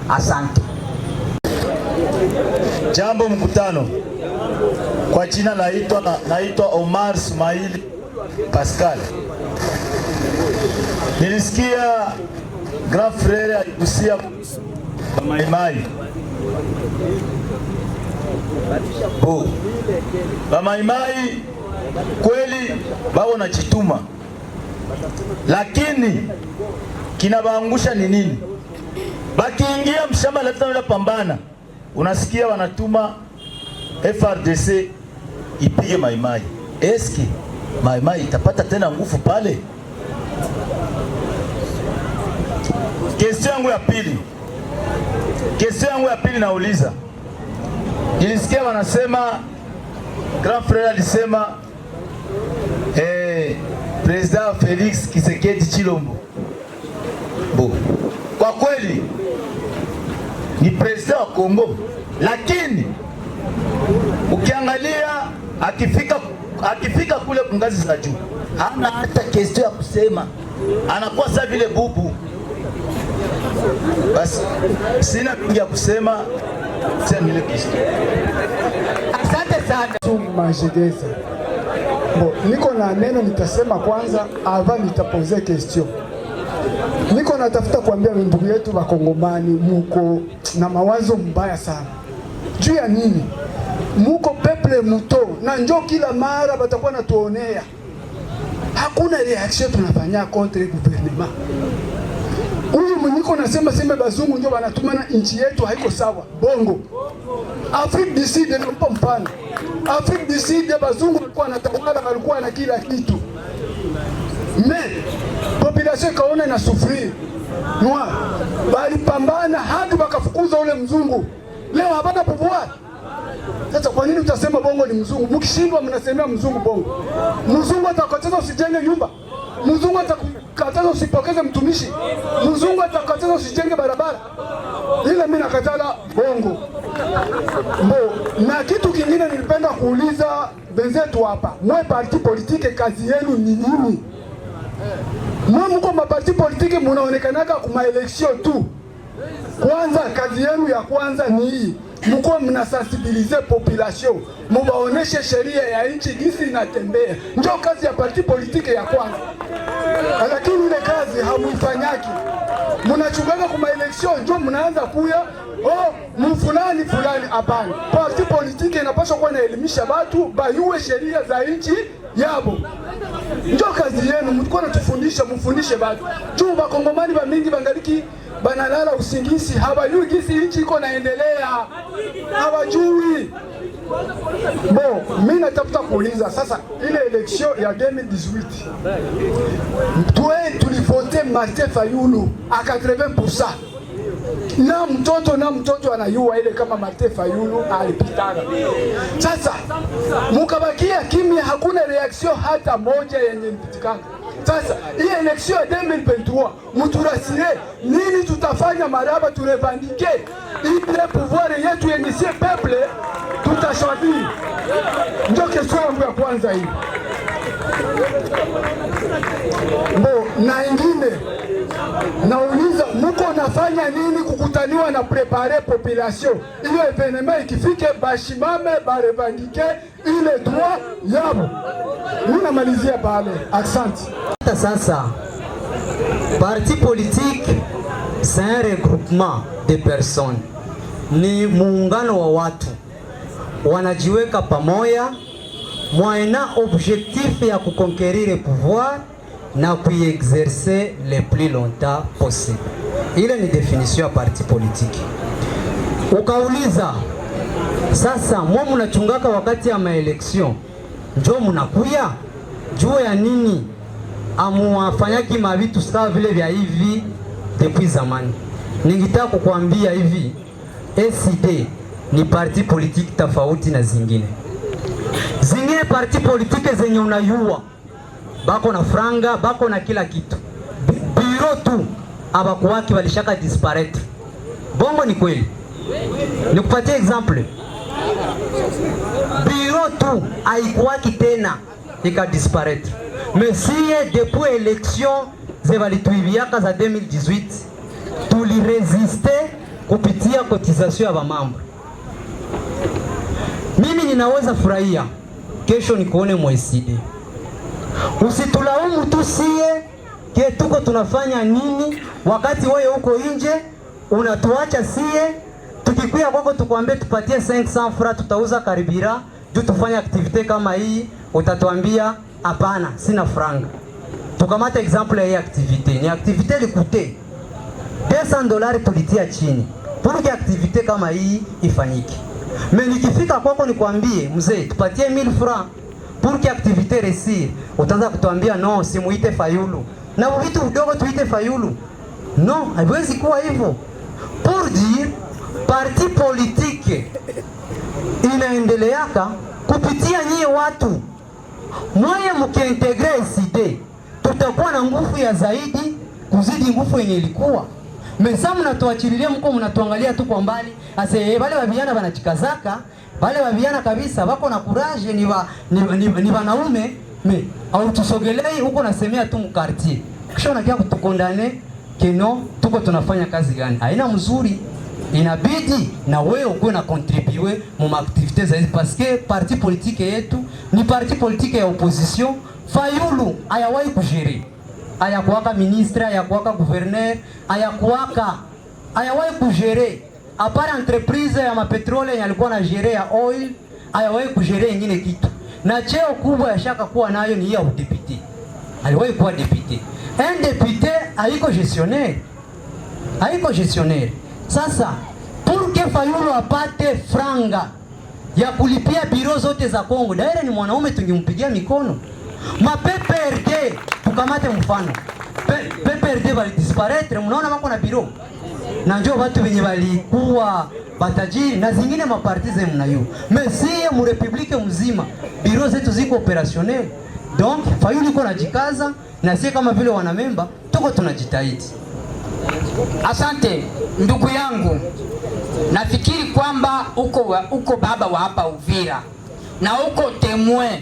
Asante. Jambo mkutano. Kwa jina naitwa Omar Ismail Pascal. Nilisikia grand frère aligusia Bamaimai. Bamaimai kweli bao na chituma, lakini kinabaangusha ni nini? Bakiingia mshamba la pambana, unasikia wanatuma FRDC ipige Maimai. Eski Maimai itapata tena nguvu pale? Kesi yangu ya pili nauliza, nilisikia wanasema grand frère alisema President Felix Tshisekedi Tshilombo. Kwa kweli ni president wa Kongo, lakini ukiangalia akifika kule kungazi za juu hana hata kesi ya kusema, anakuwa sawa vile bubu. Basi sina kingi ya kusema, sema ile kesi. Asante sana. Majegeza. Niko na neno nitasema kwanza avant nitapoze question. Niko natafuta kuambia ndugu yetu wa Kongomani, muko na mawazo mbaya sana. Juu ya nini? Muko peple muto na njoo kila mara batakuwa natuonea. Hakuna reaction tunafanya contre gouvernement. Huyu mweniko nasema sema bazungu ndio wanatumana nchi yetu haiko sawa. Bongo. Afrique du Sud ndio mfano. Afrique du Sud bazungu walikuwa wanatawala, walikuwa na kila kitu. Mais population kaona na sufrir. Noa bali pambana hadi wakafukuza ule mzungu. Leo habana pouvoir. Sasa kwa nini utasema bongo ni mzungu? Mkishindwa mnasemea mzungu bongo. Mzungu atakataza usijenge nyumba. Mzungu atakataza usipokeze mtumishi. Mzungu atakataza usijenge barabara. Ile mimi nakatala bongo. Na kitu kingine nilipenda kuuliza benzetu hapa. Mwe parti politique kazi yenu ni nini? Mwe mko maparti politique munaonekanaka kuma election tu. Kwanza kazi yenu ya kwanza ni hii. Mko mnasensibilize population, mubaoneshe sheria ya nchi jinsi inatembea. Ndio kazi ya parti politique ya kwanza. Lakini ile kazi hamuifanyaki. Mnachungaga kuma election ndio mnaanza kuya fulani. Hapana. Parti politique inapaswa kuwa inaelimisha watu bayue sheria za nchi yabo. Ndio kazi yenu, mko natufundisha, mfundishe watu. Juu bakongomani ba mingi bangaliki banalala usingizi, hawajui jinsi nchi iko naendelea. Hawajui. Mimi natafuta kuuliza sasa ile election ya 2018. Tulivote Martin Fayulu a 80%. Na mtoto anayua ile kama Martin Fayulu alipitana. Sasa mukabakia kimya, hakuna reaction hata moja yenye mpitikana. Sasa hii election ya 2023 muturasire nini tutafanya maraba turevandike ile pouvoir yetu yenye sie peuple tutashauri. Ndio kesho yangu ya kwanza hii. Na ingine nauliza muko nafanya nini kukutaniwa na prepare population ile evenement ikifike bashimame barevandike ile droit yabo. Ninamalizia pale. Asante. Sasa parti politique c'est un regroupement de personnes, ni muungano wa watu wanajiweka pamoja mwaena objectif ya kuconquérir pouvoir na kuiexercer le plus longtemps possible. Ile ni definition ya parti politique. Ukauliza sasa mwa mnachungaka wakati ya maelection njo mnakuya, juu ya nini amuwafanyaki mavitu sawa vile vya hivi depuis zamani. Ningetaka kukuambia hivi, SID ni parti politiki tofauti na zingine. Zingine parti politiki zenye unayua bako na franga, bako na kila kitu, biro tu abakuwaki walishaka disparate. Bongo ni kweli? Nikupatie example, biro tu haikuwaki tena ika disparate. Monsieur depuis election ze balituibiaka za 2018 tuliresiste kupitia cotisation ya bamambo. Mimi ninaweza furahia kesho nikuone mwaisidi. Usitulaumu tu sie ke tuko tunafanya nini wakati wewe uko nje unatuacha sie. Tukikuya kwako tukwambie tupatie 500 francs tutauza karibira juu tufanye activite kama hii, utatuambia hapana sina franga. Tukamata example ya hii activite, ni activite likute $200 tulitia chini pour que activite kama hii ifanyike. Mais nikifika kwako nikwambie mzee tupatie 1000 francs pour que activite réussir, utaanza kutuambia no simuite Fayulu na vitu vidogo tuite Fayulu. No, haiwezi kuwa hivyo. Pour dire parti politique inaendeleaka kupitia nyie watu mwaye mkiintegre SID tutakuwa na nguvu ya zaidi kuzidi nguvu yenye ilikuwa. Mesa mnatuachililia mko mnatuangalia tu kwa mbali. Ase wale wabiana wanachikazaka, wale wabiana kabisa wako na courage ni wanaume, me au tusogelei huko nasemea tu mkartie. Kisha unakia kutukondane keno tuko tunafanya kazi gani? Haina mzuri. Inabidi na wewe ukuwe na contribuer mu activités za parce que parti politique yetu ni parti politique ya opposition. Fayulu ayawahi kujiri, ayakuwaka ministre, ayakuwaka gouverneur, ayawahi kujere apara entreprise ya mapetrole yalikuwa na jere ya oil, ayawahi kujere nyingine kitu. Na cheo kubwa ya shaka kuwa nayo ni ya udepite. Aliwahi kuwa depute. Un député haiko gestionnaire. Haiko gestionnaire. Sasa pour que Fayulu apate franga ya kulipia biro zote za Kongo, daire ni mwanaume tungempigia mikono. Ma PPRD tukamate mfano. PPRD bali disparaître, mnaona mako na biro. Na njoo watu wenye walikuwa batajiri na zingine mapartize mnayo. Mesie mu republique mzima biro zetu ziko opérationnel. Donc Fayulu iko najikaza na sie kama vile wanamemba tuko tunajitahidi. Asante ndugu yangu, nafikiri kwamba uko baba wa hapa Uvira na uko témoin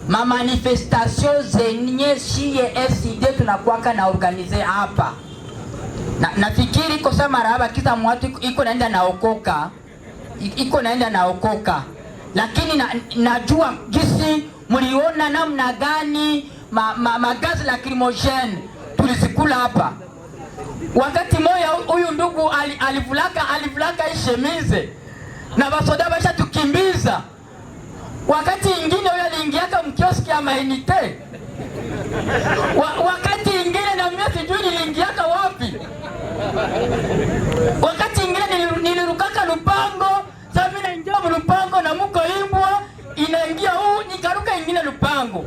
ma manifestation zenye shie SID tunakuwaka na organize hapa. Nafikiri iko sama raba kiza mwatu iko naenda naokoka, lakini najua gisi mliona namna gani magazi lacrimogene tulizikula hapa. Wakati moja huyu ndugu alivulaka ishemize na basoda basha tukimbiza. Wakati ingine huyo aliingiaka mkioski ya mainite. Wakati ingine na mimi sijui niliingiaka wapi. Wakati ingine nilirukaka Lupango, sasa mimi naingia Lupango na muko imbwa inaingia nikaruka ingine Lupango.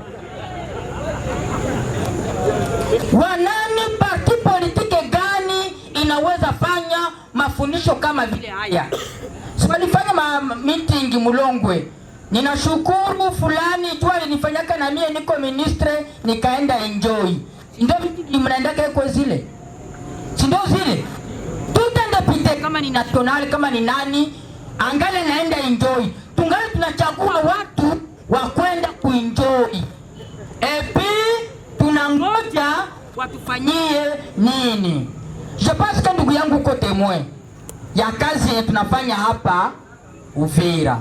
Wanani parti politike gani inaweza fanya mafundisho kama vile haya? Si walifanya meeting Mulongwe. Ninashukuru fulani tu alinifanyaka na mie niko ministre nikaenda enjoy. Ndio vitu mnaendaka kwa zile. Si ndio zile? Tutaenda pite kama ni national kama ni nani, angale naenda enjoy. Tungali tunachagua watu wa kwenda kuenjoy. Epi tunangoja watufanyie nini? Je pense que ndugu yangu uko témoin ya kazi yetu tunafanya hapa Uvira.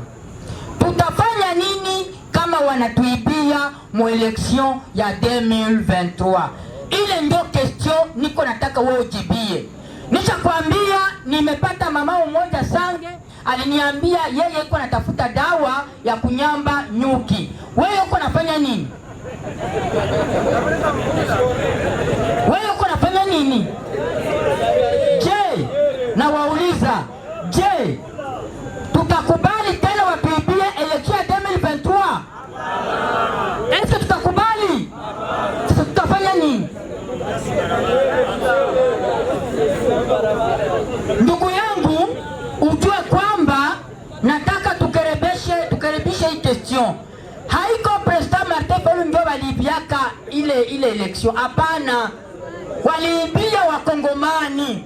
Tutafanya nini kama wanatuibia mu election ya 2023? Ile ndio question niko nataka wewe ujibie. Nishakwambia nimepata mama mmoja Sange aliniambia yeye yuko anatafuta dawa ya kunyamba nyuki. Wewe uko nafanya nini? Wewe uko nafanya nini? Je, na wauliza, je, tutakubali tena watuibie election ya 2023? Est-ce que tutakubali? election. Haiko President Martin Fayulu ndio waliibiaka ile election. Hapana. Waliibia wakongomani.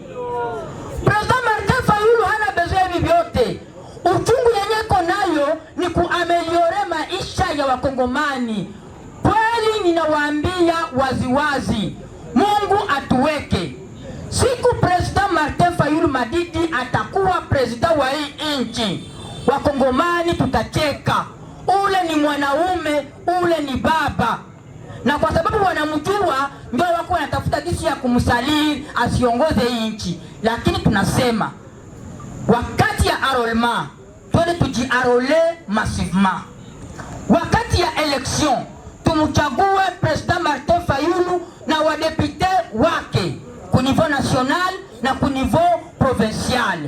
President Martin Fayulu hana besoin hivi vyote. Uchungu yenyeko nayo ni kuameliore maisha ya wakongomani. Kweli ninawaambia waziwazi, Mungu atuweke. Siku President Martin Fayulu Madidi atakuwa president wa hii nchi, wakongomani tutacheka. Ule ni mwanaume, ule ni baba. Na kwa sababu wanamjua ndio wako wanatafuta jinsi ya kumsalii asiongoze hii nchi. Lakini tunasema wakati ya enrôlement twende tujiarole massivement. Wakati ya election tumchague President Martin Fayulu na wadepute wake ku niveau national na ku niveau provincial.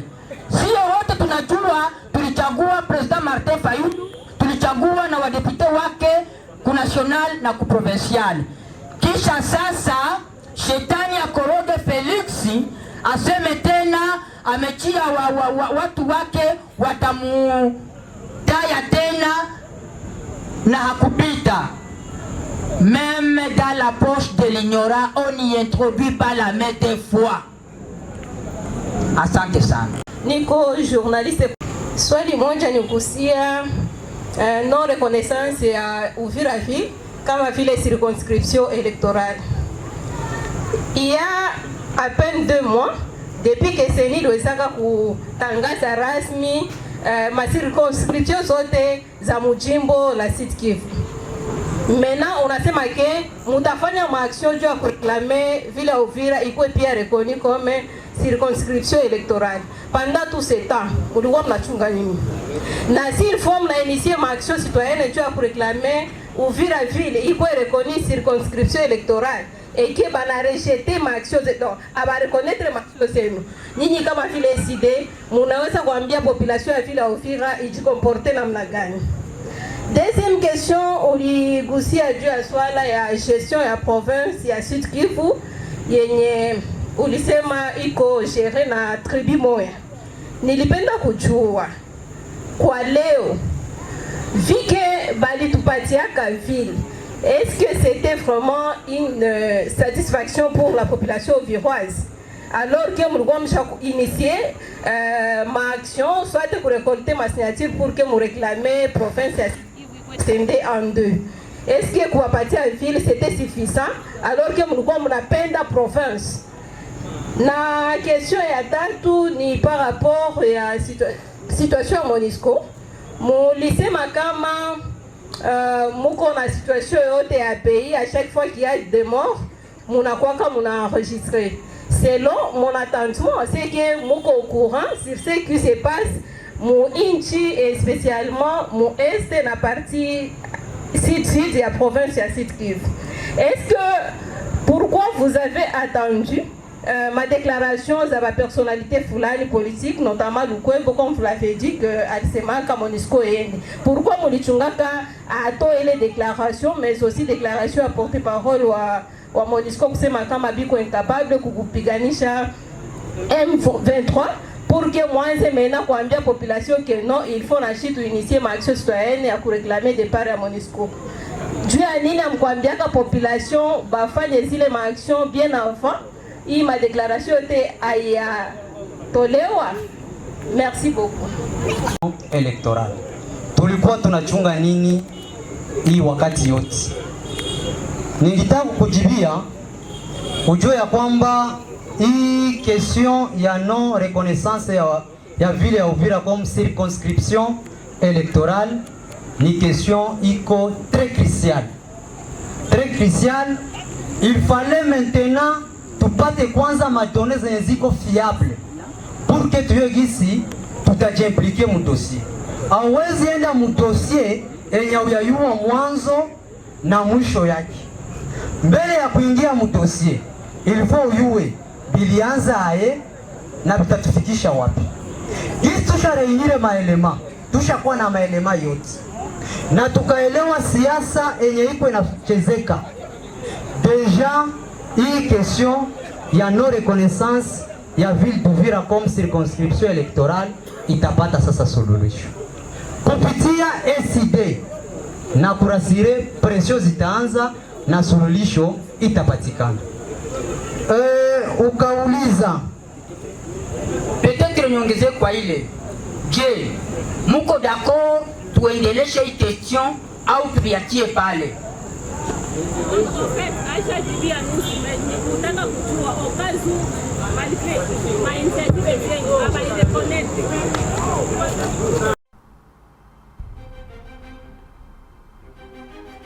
Sio wote tunajua tulichagua President Martin Fayulu, tulichagua na wadepute wake ku national na ku provincial. Kisha sasa shetani akoroge Felix aseme tena amechia watu wake watamutaya tena na hakupita. Même dans la poche de l'ignorant, on y introduit pas la main des fois. Asante sana. Niko journaliste. Swali moja ni kuhusia non reconnaissance ya Uvira ville kama vile circonscription électorale. Il y a à peine 2 mois depuis que Seni liwezaka kutangaza rasmi ma circonscription zote za mujimbo la Sud Kivu. Maintenant unasema ke mutafanya maaction juu ya kureklame vile Uvira ikuwe pia reconnue comme circonscription électorale. Pendant tout ce temps, mulikuwa mnachunga nini? Na si il faut mnainitier maaction citoyenne juu ya kureklame Uvira ville ikuwe reconnue circonscription électorale et que bana rejeter maaction zeto aba reconnaître maaction zenu. Nyinyi kama vile SID munaweza kuambia population ya vile Uvira ijikomporte namna gani? Deuxième question, uligusia juu ya swala ya gestion ya province ya Sud Kivu yenye ulisema iko gere na tribu moya. Nilipenda kujua kwa leo vike bali tupatiaka ville, est-ce que c'était vraiment une satisfaction pour la population viroise? Alors que mulikuwa msha initier ma action soit pour récolter ma signature pour que mu réclamer province ya scindé en 2. Est-ce que kuwapatia ville c'était suffisant alors que mulikuwa mnapenda province? Na question ya tatu ni par rapport ya situation ya MONUSCO. Mulisema kama muko na situation yote ya pays, à chaque fois qu'il y a des morts, munakwaka munaenregistrer. Selon mon attendement, c'est que muko au courant sur ce qui se passe mon inchi et spécialement mon est na partie sud-sud de la province de Sud Kivu. Est-ce que pourquoi vous avez attendu ma déclaration de ma personnalité fulani politique, notamment Lukwembo, comme vous l'avez dit, que Alisema Kamonisco est. Pourquoi Molichungaka a tout les déclarations, mais aussi déclarations à porter-parole wa Monisco kusema kama biko incapable kukupiganisha M23 pour que mwanze mena kuambia population que non, il faut na chitu initier ma action citoyenne ya kureklamer départ ya Monisco. Juu ya nini amkuambiaka population bafanye zile ma action bien avant hii ma déclaration te aya tolewa? Merci beaucoup. Electoral. Tulikuwa tunachunga nini hii wakati yote? Ningetaka kujibia ujue ya kwamba hii question ya non reconnaissance ya ville ya Uvira comme circonscription électorale ni question iko très cruciale. Très cruciale. Il fallait maintenant tupate kwanza madonnées zenye ziko fiable pour que tuyo gisi tutajimpliquer mu dossier. Hawezi enda mu dossier yenye uyayua mwanzo na mwisho yake. Mbele ya kuingia mu dossier il faut uyue bilianza aye na bitatufikisha wapi. Gisi tusha reunire maelema, tusha kuwa na maelema yote na tukaelewa siasa yenye iko inachezeka. Deja hii question ya non reconnaissance ya ville d'Uvira comme circonscription électorale itapata sasa suluhisho kupitia SID na kurasire presio zitaanza na suluhisho itapatikana. Ukauliza Peut-être niongeze kwa ile. Je, muko d'accord tuendeleshe hii question au tuiachie pale?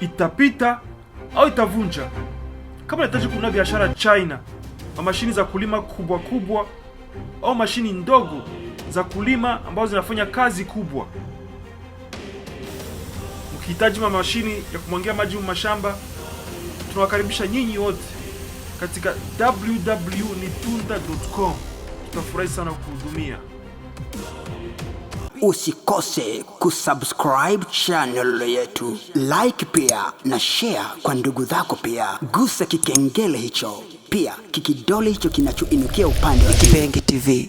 Itapita au itavunja. Kama unahitaji kununua biashara China, mashini za kulima kubwa kubwa au mashini ndogo za kulima ambazo zinafanya kazi kubwa. Ukihitaji mashini ya kumwagia maji mashamba, tunawakaribisha nyinyi wote katika www.nitunda.com. Tutafurahi sana kuhudumia. Usikose kusubscribe channel yetu, like pia na share kwa ndugu zako pia. Gusa kikengele hicho, pia kikidole hicho kinachoinukia upande wa Kipengi TV.